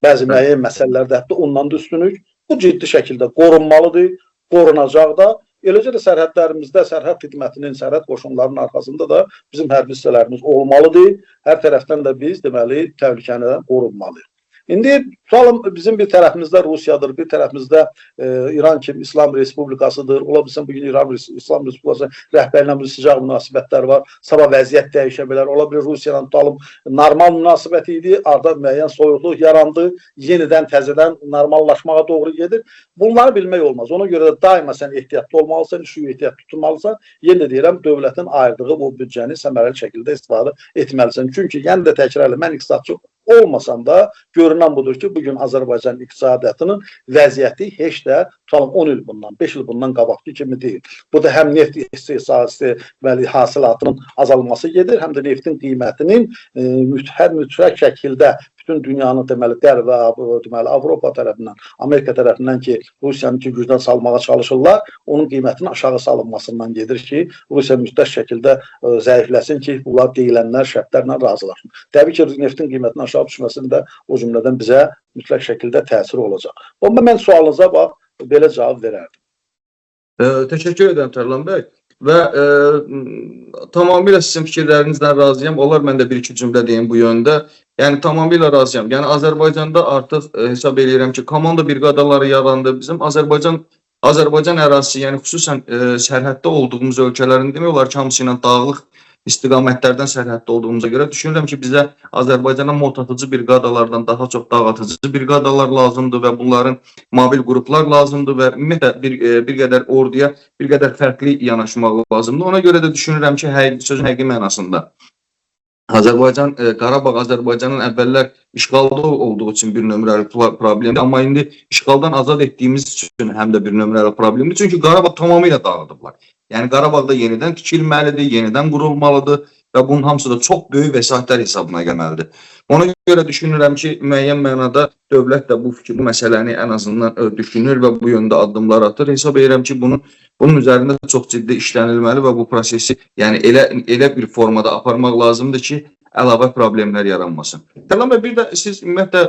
bəzi müəyyən məsələlərdə hətta ondan da üstünük. Bu ciddi şəkildə qorunmalıdır, qorunacaq da. Eləcə də sərhədlərimizdə sərhəd xidmətinin, sərhəd qoşunlarının arxasında da bizim hərbi hissələrimiz olmalıdır. Hər tərəfdən də biz deməli təhlükədən qorunmalıyıq. İndi tutalım bizim bir tərəfimizdə Rusiyadır, bir tərəfimizdə İran kimi İslam Respublikasıdır. Ola bilsin bugün İran İslam Respublikası rəhbərlə bir sıcaq münasibətlər var. Sabah vəziyyət dəyişə bilər. Ola bilir Rusiya ilə tutalım normal münasibət idi. Arada müəyyən soyuqluq yarandı. Yenidən təzədən normallaşmağa doğru gedir. Bunları bilmək olmaz. Ona görə də daima sən ehtiyatlı olmalısan, şu ehtiyat tutulmalısan. Yenə də deyirəm, dövlətin ayırdığı bu büdcəni səmərəli şəkildə istifadə etməlisən. Çünki yenə də təkrarlı mən iqtisadçı olmasam da görünən budur ki, bugün Azərbaycan iqtisadiyyatının vəziyyəti heç də tutalım 10 il bundan, 5 il bundan qabaqki kimi deyil. Bu da həm neft istehsalı hasilatının azalması gedir, həm də neftin qiymətinin mütləq şəkildə bütün dünyanın deməli qərb və deməli Avropa tərəfindən, Amerika tərəfindən ki, Rusiyanı ki gücdən salmağa çalışırlar, onun qiymətinin aşağı salınmasından gedir ki, Rusiya mütləq şəkildə zəifləsin ki, bunlar deyilənlər şərtlərlə razılaşsın. Təbii ki, neftin qiymətinin aşağı düşməsinin də o cümlədən bizə mütləq şəkildə təsiri olacaq. Amma mən sualınıza bax, belə cavab verərdim. Təşəkkür edirəm Tərlan bəy. Və tamamilə sizin fikirlərinizdən razıyam. Olar mən də bir-iki cümlə deyim bu yöndə. Yəni tamamilə razıyam. Yəni Azərbaycanda artıq hesab edirəm ki, komanda briqadaları yarandı. Bizim Azərbaycan Azərbaycan ərazisi, yəni xüsusən sərhəddə olduğumuz ölkələrin demək olar ki, hamısı ilə dağlıq istiqamətlərdən sərhəddə olduğumuza görə düşünürəm ki, bizə Azərbaycana motatıcı briqadalardan daha çox dağıtıcı briqadalar lazımdır və bunların mobil qruplar lazımdır və ümumiyyətlə bir qədər orduya bir qədər fərqli yanaşmaq lazımdır. Ona görə də düşünürəm ki, sözün həqiqi mənasında Azərbaycan, Qarabağ Azərbaycanın əvvəllər işğalda olduğu üçün bir nömrəli problemdir. Amma indi işğaldan azad etdiyimiz üçün həm də bir nömrəli problemdir. Çünki Qarabağ tamamilə dağıdıblar. Yəni Qarabağda yenidən tikilməlidir, yenidən qurulmalıdır və bunun hamısı da çox böyük vəsaitlər hesabına gəlməlidir. Ona görə düşünürəm ki, müəyyən mənada dövlət də bu məsələni ən azından düşünür və bu yöndə addımlar atır. Hesab edirəm ki, bunun üzərində çox ciddi işlənilməli və bu prosesi yəni elə bir formada aparmaq lazımdır ki, əlavə problemlər yaranmasın. Təlan bəy, bir də siz ümumiyyətlə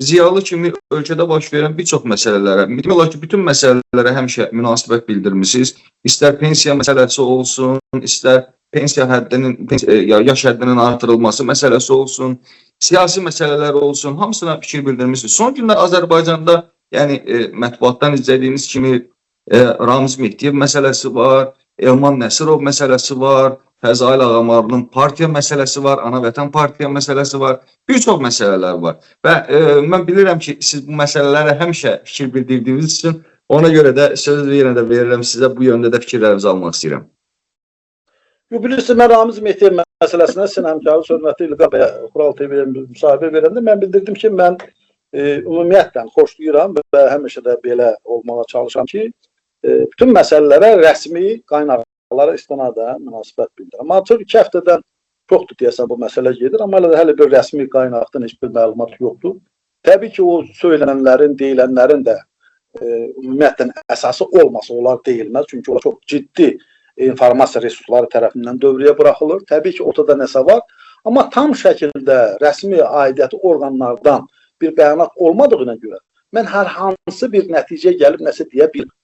ziyalı kimi ölkədə baş verən bir çox məsələlərə, demək olar ki, bütün məsələlərə həmişə münasibət bildirmisiniz. İstər pensiya məsələsi olsun, istər pensiya həddinin, yaş həddinin artırılması məsələsi olsun, siyasi məsələlər olsun, hamısına fikir bildirmişsiniz. Son günlər Azərbaycanda, yəni mətbuatdan izlədiyiniz kimi Ramiz Mehdiyev məsələsi var, Elman Nəsirov məsələsi var, Fəzail Ağamarlının partiya məsələsi var, Ana Vətən partiya məsələsi var, bir çox məsələlər var. Və mən bilirəm ki, siz bu məsələlərə həmişə fikir bildirdiyiniz üçün ona görə də sözü yenə də verirəm sizə, bu yöndə də fikirlərinizi almaq istəyirəm. Bilirsiniz, mən Ramiz Mehdiyev məsələsinə sizin həmkarı hörmətli İlqar bəyə Xural TV-yə müsahibə verəndə mən bildirdim ki, mən ümumiyyətlə xoşlayıram və həmişə də belə olmağa çalışıram ki, bütün məsələlərə rəsmi qaynaqlara istinadən münasibət bildirir. Amma artıq 2 həftədən çoxdur deyəsən bu məsələ gedir, amma hələ bir rəsmi qaynaqdan heç bir məlumat yoxdur. Təbii ki, o söylənənlərin, deyilənlərin də ümumiyyətlə əsası olmasa onlar deyilməz. Çünki o çox ciddi informasiya resursları tərəfindən dövrəyə buraxılır. Təbii ki, ortada nəsə var. Amma tam şəkildə rəsmi aidiyyəti orqanlardan bir bəyanat olmadığına görə mən hər hansı bir nəticəyə gəlib nəsə deyə bilmirəm.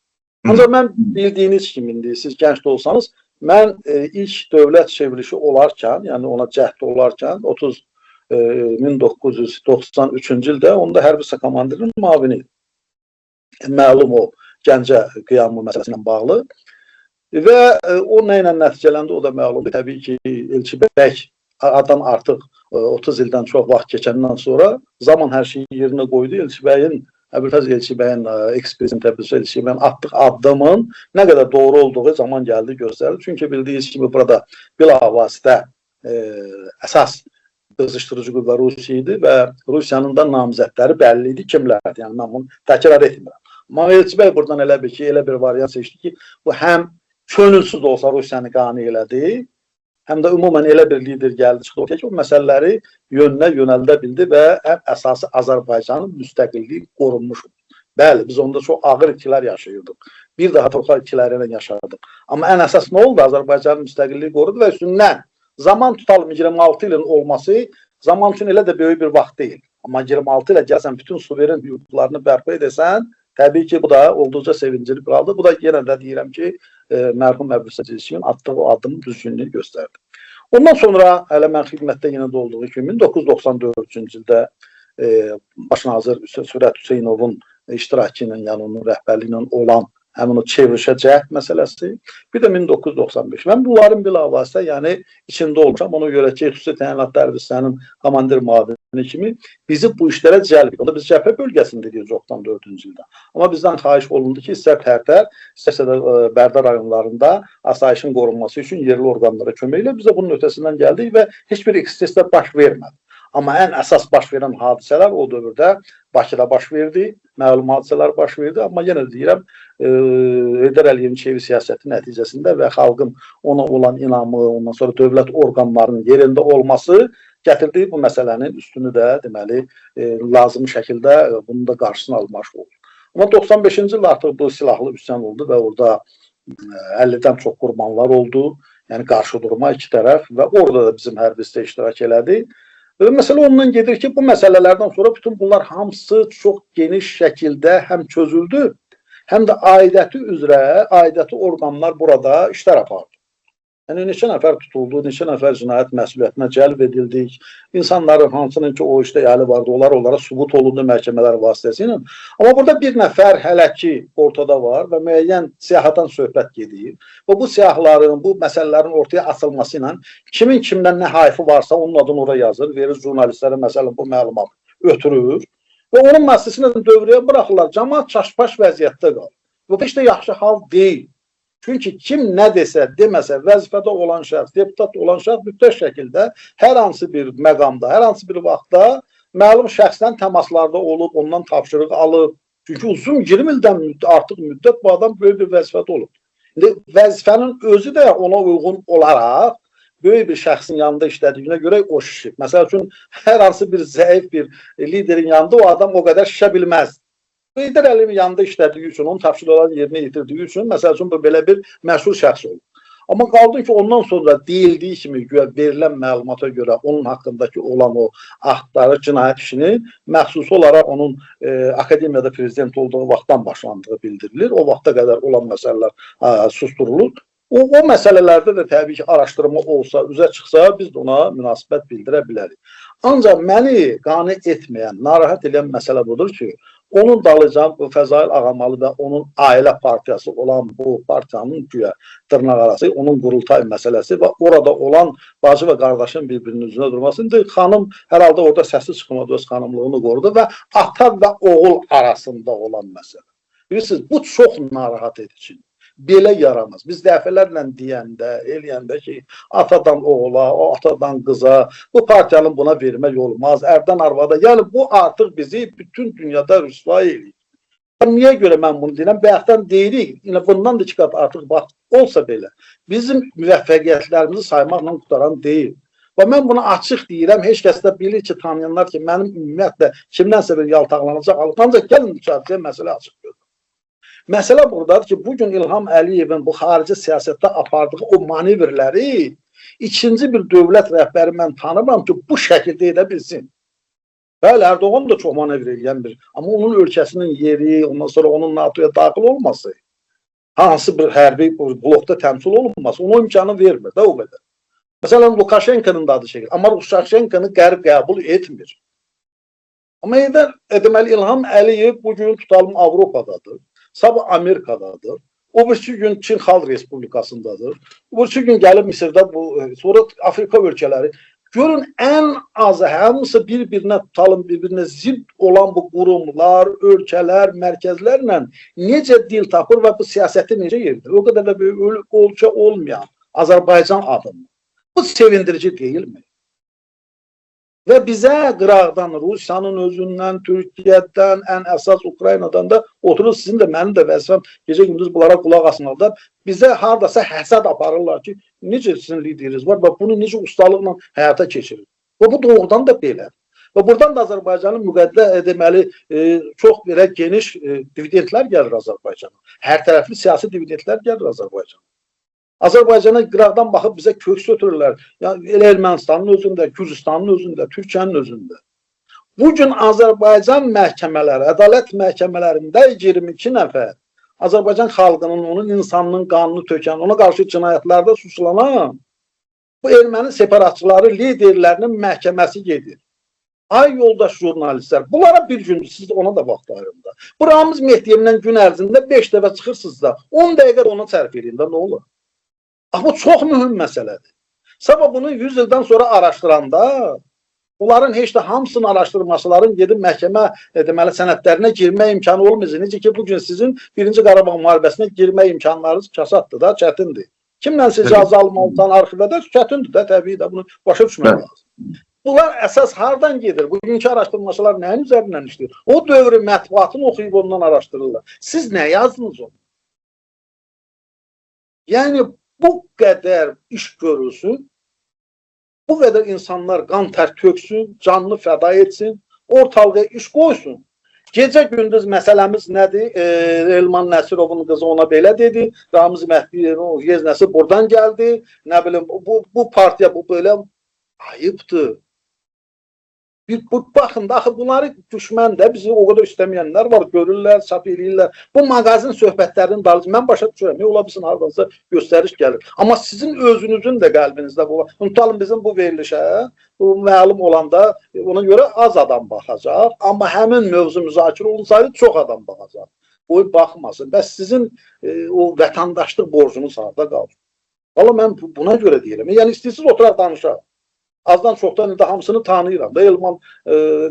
Ancaq mən bildiyiniz kimi, indi siz gənc də olsanız, mən ilk dövlət çevrilişi olarkən, yəni ona cəhd olarkən 1993-cü ildə onda hərbi komandirinin müavini idi. Məlum o Gəncə qiyamı məsələsi ilə bağlı. Və o nə ilə nəticələndi, o da məlumdur. Təbii ki, Elçi bəy adam artıq 30 ildən çox vaxt keçəndən sonra zaman hər şeyi yerinə qoydu. Elçi bəyin Əbülfəz Elçi bəyin eks-prezident Əbülfəz Elçi bəyin atdığı addımın nə qədər doğru olduğu zaman gəldi göstərdi. Çünki bildiyiniz kimi burada bilavasitə əsas qızışdırıcı qüvvə Rusiya idi və Rusiyanın da namizədləri bəlli idi kimlərdir. Yəni mən bunu təkrar etmirəm. Amma Elçi bəy buradan elə bir variant seçdi ki, bu həm könülsüz olsa Rusiyanı qane elədi, həm də ümumən elə bir lider gəldi, çıxdı ortaya ki, o məsələləri yönünə yönəldə bildi və ən əsası Azərbaycanın müstəqilliyi qorunmuş. Bəli, biz onda çox ağır itkilər yaşayırdıq. Bir daha torpaq itkiləri ilə yaşardıq. Amma ən əsas nə oldu? Azərbaycanın müstəqilliyi qorudu və üstündən zaman tutalım 26 ilin olması zaman üçün elə də böyük bir vaxt deyil. Amma 26 ilə gəlsən bütün suveren hüquqlarını bərpa edəsən, təbii ki, bu da olduqca sevincli bir haldır. Bu da yenə də deyirəm ki, mərhum Əbülfəz Elçinin atdığı o adımın düzgünlüyünü göstərdi. Ondan sonra hələ mən xidmətdə yenə də olduğu kimi 1994-cü ildə baş nazir Sürət Hüseynovun iştirakı ilə, yəni onun rəhbərliyi ilə olan həmin o çevrilişə cəhd məsələsi, bir də 1995. Mən bunların bilavasitə, yəni içində olacağam. Ona görə ki, xüsusi təyinatlı hissənin komandir müavini kimi bizi bu işlərə cəlb edir. Biz cəbhə bölgəsindəyik 94-cü ildə. Amma bizdən xahiş olundu ki, istər Tərtər, istərsə də Bərdə rayonlarında asayişin qorunması üçün yerli orqanlara kömək ilə bizə bunun ötəsindən gəldik və heç bir eksisdə baş vermədi. Amma ən əsas baş verən hadisələr o dövrdə Bakıda baş verdi, məlum hadisələr baş verdi. Amma yenə deyirəm, Heydər Əliyevin çevik siyasəti nəticəsində və xalqın ona olan inamı, ondan sonra dövlət orqanlarının yerində olması gətirdiyi bu məsələnin üstünü də deməli lazım şəkildə bunun da qarşısını almaq oldu. Amma 95-ci ildə artıq bu silahlı üsyan oldu və orada 50-dən çox qurbanlar oldu. Yəni qarşı durma iki tərəf və orada da bizim hərbi hissə iştirak elədi. Məsələ ondan gedir ki, bu məsələlərdən sonra bütün bunlar hamısı çox geniş şəkildə həm çözüldü, həm də aidiyyəti üzrə, aidiyyəti orqanlar burada işlər apardı. Yəni neçə nəfər tutuldu, neçə nəfər cinayət məsuliyyətinə cəlb edildik. İnsanların hansının ki o işdə əli vardı, onlara sübut olundu məhkəmələr vasitəsilə. Amma burada bir nəfər hələ ki ortada var və müəyyən siyahıdan söhbət gedir. Və bu siyahların, bu məsələlərin ortaya açılması ilə kimin kimdən nə hayfı varsa onun adını oraya yazır, verir jurnalistlərə məsələn bu məlumat ötürür və onun məsələsilə dövrəyə buraxırlar. Cəmaət çaşbaş vəziyyətdə qalır. Bu heç də yaxşı hal deyil. Çünki kim nə desə, deməsə, vəzifədə olan şəxs, deputat olan şəxs mütləq şəkildə hər hansı bir məqamda, hər hansı bir vaxtda məlum şəxsdən təmaslarda olub, ondan tapşırıq alıb. Çünki uzun 20 ildən artıq müddət bu adam böyük bir vəzifədə olub. İndi vəzifənin özü də ona uyğun olaraq böyük bir şəxsin yanında işlədiyinə görə o şişir. Məsəl üçün, hər hansı bir zəif bir liderin yanında o adam o qədər şişə bilməz. Heydər Əliyevin yanında işlədiyi üçün, onun tapşırıqlarını yerinə yetirdiyi üçün, məsəl üçün, bu belə bir məşhur şəxs olur. Amma qaldı ki, ondan sonra deyildiyi kimi verilən məlumata görə onun haqqındakı olan o aktları, cinayət işini məxsusi olaraq onun akademiyada prezident olduğu vaxtdan başlandığı bildirilir. O vaxta qədər olan məsələlər susturulur. O məsələlərdə də təbii ki, araşdırma olsa, üzə çıxsa, biz də ona münasibət bildirə bilərik. Ancaq məni qane etməyən, narahat edən məsələ budur ki, onun dalıcan Fəzail Ağamalı və onun ailə partiyası olan bu partiyanın güya dırnaq arası, onun qurultay məsələsi və orada olan bacı və qardaşın bir-birinin üzünə durması. İndi xanım hər halda orada səsi çıxmadı, öz xanımlığını qorudu və ata və oğul arasında olan məsələ. Bilirsiniz, bu çox narahat edici. Belə yaramaz. Biz dəfələrlə deyəndə, eləyəndə ki, atadan oğula, o atadan qıza, bu partiyanın buna vermək olmaz, ərdən arvada. Yəni, bu artıq bizi bütün dünyada rüsvay edir. Niyə görə mən bunu deyirəm? Bayaqdan deyirik, bundan da iki qat artıq vaxt olsa belə, bizim müvəffəqiyyətlərimizi saymaqla qutaran deyil. Və mən bunu açıq deyirəm, heç kəs də bilir ki, tanıyanlar ki, mənim ümumiyyətlə kimdənsə bir yaltaqlanacaq, ancaq gəlin müsabiqəyə məsələ açıq görür. Məsələ buradadır ki, bugün İlham Əliyevin bu xarici siyasətdə apardığı o manevrləri ikinci bir dövlət rəhbəri mən tanımam ki, bu şəkildə edə bilsin. Bəli, Erdoğan da çox manevr edən bir, amma onun ölkəsinin yeri, ondan sonra onun NATO'ya daxil olması, hansı bir hərbi blokda təmsil olunması, ona imkanı vermir də o qədər. Məsələn, Lukashenko'nun da adı çekilir, amma Lukashenko'nu qərb qəbul etmir. Amma deməli, İlham Əliyev bugün tutalım Avropadadır. Sabah Amerikadadır. O birisi gün Çin Xalq Respublikasındadır. O birisi gün gəlib Misirdə, sonra Afrika ölkələri. Görün, ən azı hamısı bir-birinə tutalım, bir-birinə zidd olan bu qurumlar, ölkələr, mərkəzlərlə necə dil tapır və bu siyasəti necə yeridir? O qədər də böyük ölkə olmayan Azərbaycan adını. Bu sevindirici deyilmi? Və bizə qıraqdan, Rusiyanın özündən, Türkiyədən, ən əsas Ukraynadan da oturur, sizin də, mənim də vəzifəm gecə-gündüz bunlara qulaq asmalıdır. Bizə haradasa həsəd aparırlar ki, necə sizin lideriniz var və bunu necə ustalıqla həyata keçirir. Və bu doğrudan da belə. Və buradan da Azərbaycanın müqəddəs deməli, çox belə geniş dividendlər gəlir Azərbaycana. Hər tərəfli siyasi dividendlər gəlir Azərbaycana. Azərbaycana qıraqdan baxıb bizə köks ötürürlər. Yəni, elə Ermənistanın özündə, Gürcüstanın özündə, Türkiyənin özündə. Bugün Azərbaycan məhkəmələri, ədalət məhkəmələrində 22 nəfər Azərbaycan xalqının, onun insanının qanını tökən, ona qarşı cinayətlərdə suçlanan bu erməni separatçıları liderlərinin məhkəməsi gedir. Ay yoldaş jurnalistlər, bunlara bir gün siz ona da vaxt ayırında. Bu Ramiz Mehdiyevlə gün ərzində 5 dəfə çıxırsınız da 10 dəqiqə ona sərf edin də nə olur? Bu çox mühüm məsələdir. Sabah bunu 100 ildən sonra araşdıranda, bunların heç də hamısının araşdırmaçıların gedib məhkəmə deməli sənədlərinə girmək imkanı olmayacaq. Necə ki, bugün sizin 1-ci Qarabağ müharibəsinə girmək imkanlarınız kasaddır da, çətindir. Kimlə siz icazə almalısan arxivədə, çətindir də, təbii də, bunu başa düşmək lazım. Bunlar əsas hardan gedir? Bugünkü araşdırmaçılar nəyin üzərindən işləyir? O dövrü mətbuatını oxuyub ondan araşdırırlar. Siz nə yazdınız onu? Yəni, bu qədər iş görülsün, bu qədər insanlar qan tər töksün, canını fəda etsin, ortalığa iş qoysun. Gecə-gündüz məsələmiz nədir? Elman Nəsirovun qızı ona belə dedi, Ramiz Məhdiyevin yeznəsi buradan gəldi, nə bilim, bu partiya bu belə ayıbdır. Baxın da, axı bunları düşmən də, bizi o qədər istəməyənlər var, görürlər, çap eləyirlər. Bu mağazin söhbətlərinin dalıcı, mən başa düşürəm, ola bilsin hardansa göstəriş gəlir. Amma sizin özünüzün də qəlbinizdə bu var. Unutalım, bizim bu verilişə, bu məlum olanda ona görə az adam baxacaq, amma həmin mövzu müzakirə olunsaydı çox adam baxacaq. O baxmasın. Bəs sizin o vətəndaşlıq borcunuz harada qalır? Valla mən buna görə deyirəm. Yəni istəyirsiniz oturaq danışaq. Azdan çoxdan indi hamısını tanıyıram da. Elman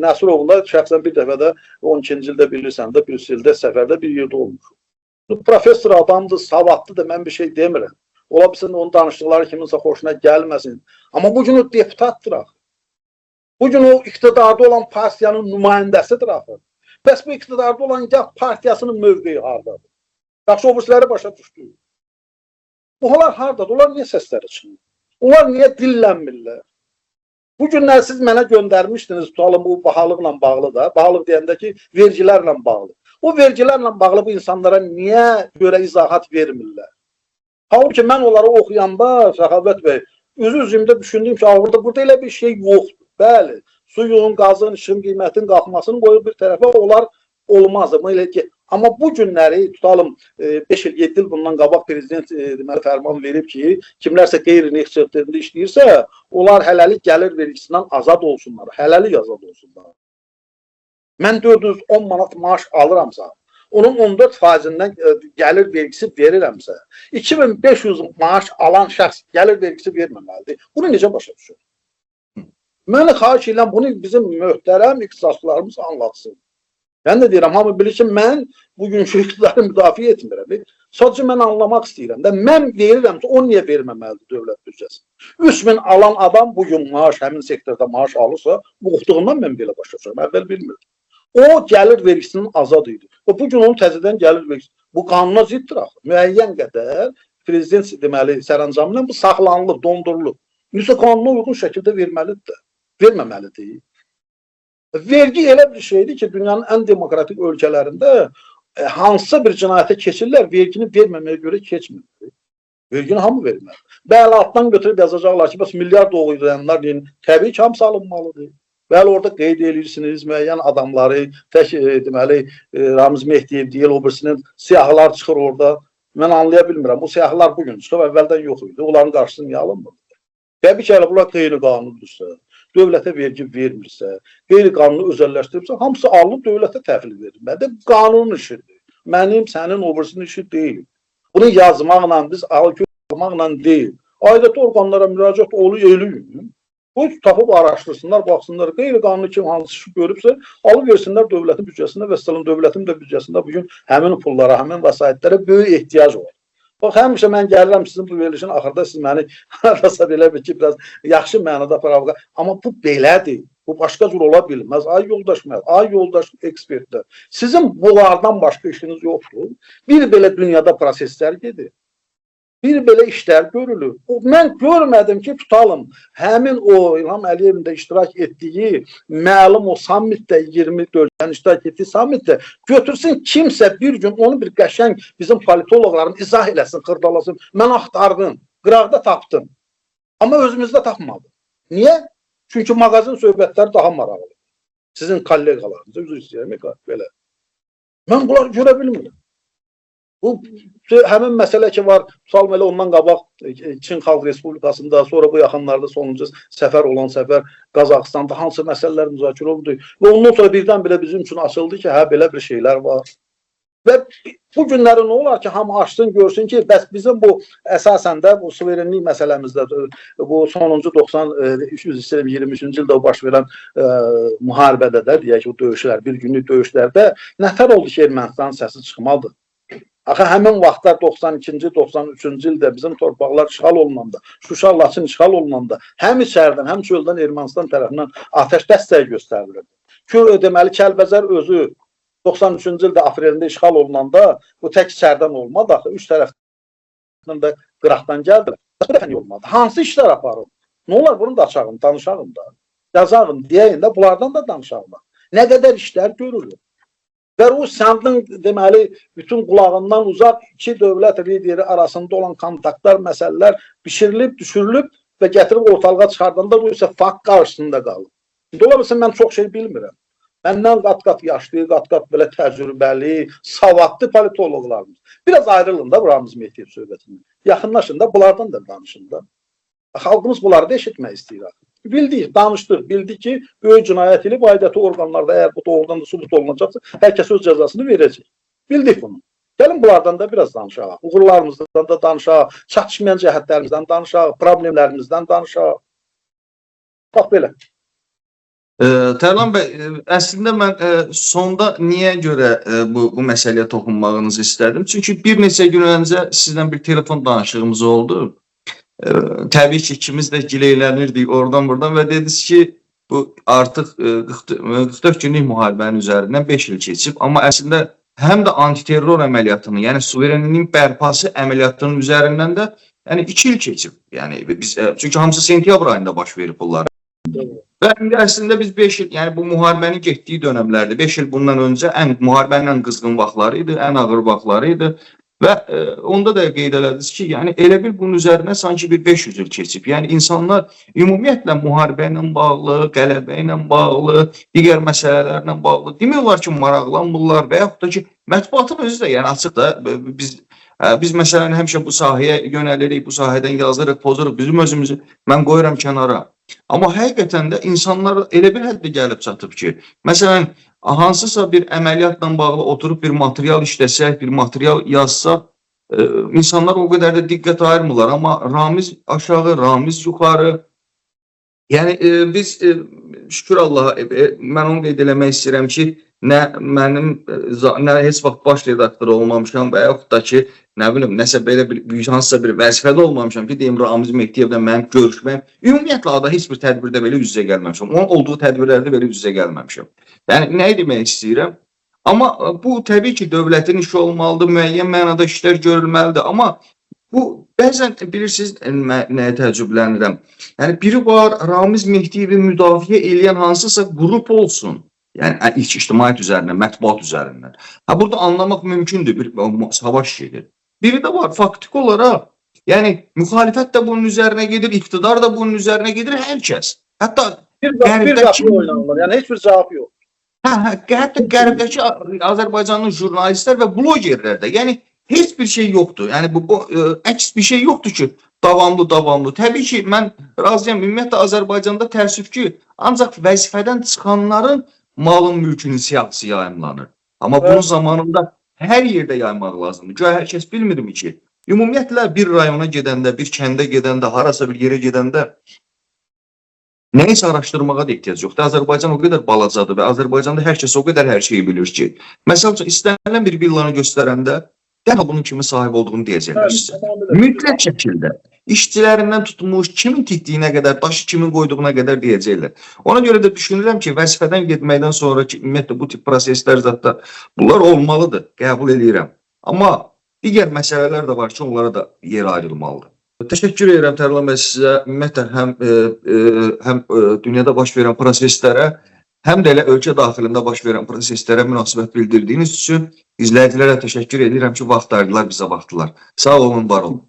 Nəsirovun da şəxsən bir dəfə də 12-ci ildə bilirsən də Brüsseldə səfərdə bir yerdə olmuş. Professor adamdır, savadlıdır, mən bir şey demirəm. Ola bilsin onun danışdıqları kiminsə xoşuna gəlməsin. Amma bugün o deputatdır axı. Bugün o iqtidarda olan partiyanın nümayəndəsidir axı. Bəs bu iqtidarda olan partiyasının mövqeyi haradadır? Yaxşı, obrisləri başa düşdük. Bunlar haradadır? Onlar niyə səsləri çıxmır? Onlar niyə dillənmirlər? Bu günlər siz mənə göndərmişdiniz, tutalım bu bahalıqla bağlı da, bahalıq deyəndə ki, vergilərlə bağlı. O vergilərlə bağlı bu insanlara niyə görə izahat vermirlər? Halbuki mən onları oxuyanda, Səxavət bəy, üzümdə düşündüm ki, burada elə bir şey yoxdur. Bəli, suyun, qazın, işin, qiymətin qalxmasını qoyub bir tərəfə, onlar olmazdı. Amma bu günləri tutalım 5 il, 7 il bundan qabaq prezident deməli fərman verib ki, kimlərsə qeyri-neft sektorunda işləyirsə, onlar hələlik gəlir vergisindən azad olsunlar. Hələlik azad olsunlar. Mən 410 manat maaş alıramsa, onun 14%-dən gəlir vergisi verirəmsə, 2500 maaş alan şəxs gəlir vergisi verməməlidir. Bunu necə başa düşür? Mən xahiş edirəm, bunu bizim möhtərəm iqtisadçılarımız anlatsın. Mən də deyirəm, hamı bilir ki, mən bugünkü iqtidarı müdafiə etmirəm. Sadəcə mən anlamaq istəyirəm. Mən verirəm ki, o niyə verməməlidir dövlət büdcəsi? 3000 alan adam bugün maaş, həmin sektorda maaş alırsa, qorxduğundan mən belə başa düşürəm. Əvvəl bilmirdim. O gəlir vergisinin azad idi. Bugün onun təzədən gəlir vergisi. Bu qanuna ziddir axı. Müəyyən qədər prezident deməli sərəncamı ilə bu saxlanılıb, dondurulub. Yüzə qanuna uyğun şəkildə verməlidir. Verməməlidir. Vergi elə bir şeydir ki, dünyanın ən demokratik ölkələrində hansısa bir cinayətə keçirlər, vergini verməməyə görə keçmir. Vergini hamı verməli. Bəli, altdan götürüb yazacaqlar ki, bəs milyar doğuyanlar deyin, təbii ki, hamısı alınmalıdır. Bəli, orada qeyd edirsiniz, müəyyən adamları, tək deməli, Ramiz Mehdiyev deyil, o birisinin siyahılar çıxır orada. Mən anlaya bilmirəm, bu siyahılar bugün çıxıb, əvvəldən yox idi. Onların qarşısını niyə alınmır? Təbii ki, bunlar qeyri-qanundursa, dövlətə vergi vermirsə, qeyri-qanunu özəlləşdiribsə, hamısı alınıb dövlətə təhvil verilməlidir. Qanunun işidir. Mənim, sənin, obrisinin işi deyil. Bunu yazmaqla, biz almaqla deyil. Aidiyyatı orqanlara müraciət eləyin. Bu tapıb araşdırsınlar, baxsınlar. Qeyri-qanunu kim hansı işi görübsə, alıb versinlər dövlətin büdcəsində və dövlətin də büdcəsində bugün həmin pullara, həmin vəsaitlərə böyük ehtiyac var. Bax, həmişə mən gəlirəm sizin bu verilişin axırda siz məni haradasa belə bir ki, biraz yaxşı mənada provoka. Amma bu belədir. Bu başqa cür ola bilməz. Ay yoldaş ekspertlər. Sizin bunlardan başqa işiniz yoxdur. Bir belə dünyada proseslər gedir. Bir belə işlər görülür. Mən görmədim ki, tutalım, həmin o İlham Əliyevin də iştirak etdiyi, məlum o sammitdə, 24-dən iştirak etdiyi sammitdə götürsün kimsə bir gün onu bir qəşəng bizim politologların izah eləsin, xırdalasın. Mən axtardım, qıraqda tapdım. Amma özümüzdə tapmadım. Niyə? Çünki mağazin söhbətləri daha maraqlı. Sizin kollegalarınız, üzr istəyirəm, belə. Mən bunları görə bilmirəm. Bu həmin məsələ ki var, tutalım elə ondan qabaq Çin Xalq Respublikasında, sonra bu yaxınlarda sonuncu səfər olan səfər Qazaxıstanda hansı məsələlər müzakirə oldu və ondan sonra birdən-birə bizim üçün açıldı ki, hə, belə bir şeylər var. Və bu günləri nə olar ki, hamı açsın, görsün ki, bəs bizim bu əsasən də bu suverenlik məsələmizdə, bu sonuncu 23-cü ildə baş verən müharibədə də, deyək ki, o döyüşlər, bir günlük döyüşlərdə nətər oldu ki, Ermənistanın səsi çıxmadı? Axı, həmin vaxtlar 92-ci, 93-cü ildə bizim torpaqlar işğal olunanda, Şuşa, Laçın işğal olunanda, həm içərdən, həm çöldən Ermənistan tərəfindən atəş dəstəyi göstərilirdi. Deməli, Kəlbəzər özü 93-cü ildə aprelində işğal olunanda bu tək içərdən olmadı, axı, üç tərəfdən də qıraqdan gəldilər. Bu dəfə olmadı. Hansı işlər aparıldı? Nə olar, bunu da açağım, danışağım da, yazağım, deyəyin də, bunlardan da danışağım da. Nə qədər işlər görülür? Və Rusiyanın deməli bütün qulağından uzaq iki dövlət lideri arasında olan kontaktlar, məsələlər bişirilib, düşürülüb və gətirib ortalığa çıxardanda Rusiya fakt qarşısında qalıb. Ola bilsin mən çox şey bilmirəm. Məndən qat-qat yaşlı, qat-qat belə təcrübəli, savadlı politoloqlarımız. Biraz ayrılın da Ramiz Mehdiyev söhbətindən. Yaxınlaşın da, bunlardan da danışın da. Xalqımız bunları da eşitmək istəyir. Bildik, danışdıq, bildik ki, böyük cinayət edib, aidiyyatı orqanlarda əgər bu doğrudan da sübut olunacaqsa, hər kəs öz cəzasını verəcək. Bildik bunu. Gəlin bunlardan da biraz danışaq. Uğurlarımızdan da danışaq, çatışmayan cəhətlərimizdən danışaq, problemlərimizdən danışaq. Bax belə. Tərlan bəy, əslində mən sonda niyə görə bu məsələyə toxunmağınızı istədim? Çünki bir neçə gün öncə sizdən bir telefon danışığımız oldu. Təbii ki, ikimiz də gileylənirdik oradan buradan və dediniz ki, bu artıq 44 günlük müharibənin üzərindən 5 il keçib, amma əslində həm də antiterror əməliyyatının, yəni suverenliyin bərpası əməliyyatının üzərindən də 2 il keçib. Yəni biz çünki hamısı sentyabr ayında baş verib bunlar. Və indi əslində biz 5 il, yəni bu müharibənin getdiyi dönəmlərdir. 5 il bundan öncə müharibənin ən qızğın vaxtları idi, ən ağır vaxtları idi. Və onda da qeyd elədiniz ki, yəni elə bil bunun üzərinə sanki bir 500 il keçib. Yəni insanlar ümumiyyətlə müharibə ilə bağlı, qələbə ilə bağlı, digər məsələlərlə bağlı demək olar ki, maraqlanmırlar və yaxud da ki, mətbuatın özü də yəni açıq da biz məsələn həmişə bu sahəyə yönəlirik, bu sahədən yazırıq, pozuruq, bizim özümüzü mən qoyuram kənara. Amma həqiqətən də insanlar elə bir həddə gəlib çatıb ki, məsələn, hansısa bir əməliyyatla bağlı oturub bir material işləsək, bir material yazsaq, insanlar o qədər də diqqət ayırmırlar. Amma Ramiz aşağı, Ramiz yuxarı. Yəni biz şükür Allaha, mən onu qeyd eləmək istəyirəm ki, nə heç vaxt baş redaktor olmamışam və yaxud da ki, nə bilim, nəsə belə hansısa bir vəzifədə olmamışam ki, deyim Ramiz Mehdiyevlə mənim görüşməyim. Ümumiyyətlə ada heç bir tədbirdə belə üz-üzə gəlməmişəm. Onun olduğu tədbirlərdə belə üz-üzə gəlməmişəm. Yəni nəyi demək istəyirəm? Amma bu təbii ki, dövlətin işi olmalıdır, müəyyən mənada işlər görülməlidir. Amma bu bəzən bilirsiniz nəyə təəccüblənirəm. Yəni biri var, Ramiz Mehdiyevi müdafiə edən hansısa qrup olsun. Yəni ilk ictimaiyyət üzərindən, mətbuat üzərindən. Burada anlamaq mümkündür, bir savaş gedir. Biri də var, faktik olaraq, yəni müxalifət də bunun üzərinə gedir, iqtidar da bunun üzərinə gedir, hər kəs. Hətta qərbdəki oynanılır, yəni heç bir cavab yox. Hətta qərbdəki Azərbaycanlı jurnalistlər və blogerlər də, yəni heç bir şey yoxdur. Yəni bu əks bir şey yoxdur ki, davamlı. Təbii ki, mən razıyam, ümumiyyətlə Azərbaycanda təəssüf ki, ancaq vəzifədən çıxanların malın mülkünün siyahısı yayımlanır. Amma bunun zamanında hər yerdə yaymaq lazımdır. Güya hər kəs bilmirmi ki, ümumiyyətlə bir rayona gedəndə, bir kəndə gedəndə, harasa bir yerə gedəndə nəyisə araşdırmağa da ehtiyac yoxdur. Azərbaycan o qədər balacadır və Azərbaycanda hər kəs o qədər hər şeyi bilir ki, məsəl üçün istənilən bir villanı göstərəndə dərhal bunun kimi sahib olduğunu deyəcəklər sizə. Mütləq şəkildə işçilərindən tutmuş, kimin tikdiyinə qədər, daşı kimin qoyduğuna qədər deyəcəklər. Ona görə də düşünürəm ki, vəzifədən getməkdən sonra ki, ümumiyyətlə bu tip proseslər zətdə bunlar olmalıdır, qəbul edirəm. Amma digər məsələlər də var ki, onlara da yer ayrılmalıdır. Təşəkkür edirəm Tərlan bəy sizə, ümumiyyətlə həm dünyada baş verən proseslərə, həm də elə ölkə daxilində baş verən proseslərə münasibət bildirdiyiniz üçün izləyicilərə təşəkkür edirəm ki, vaxt ayırdılar, bizə baxdılar. Sağ olun, var olun.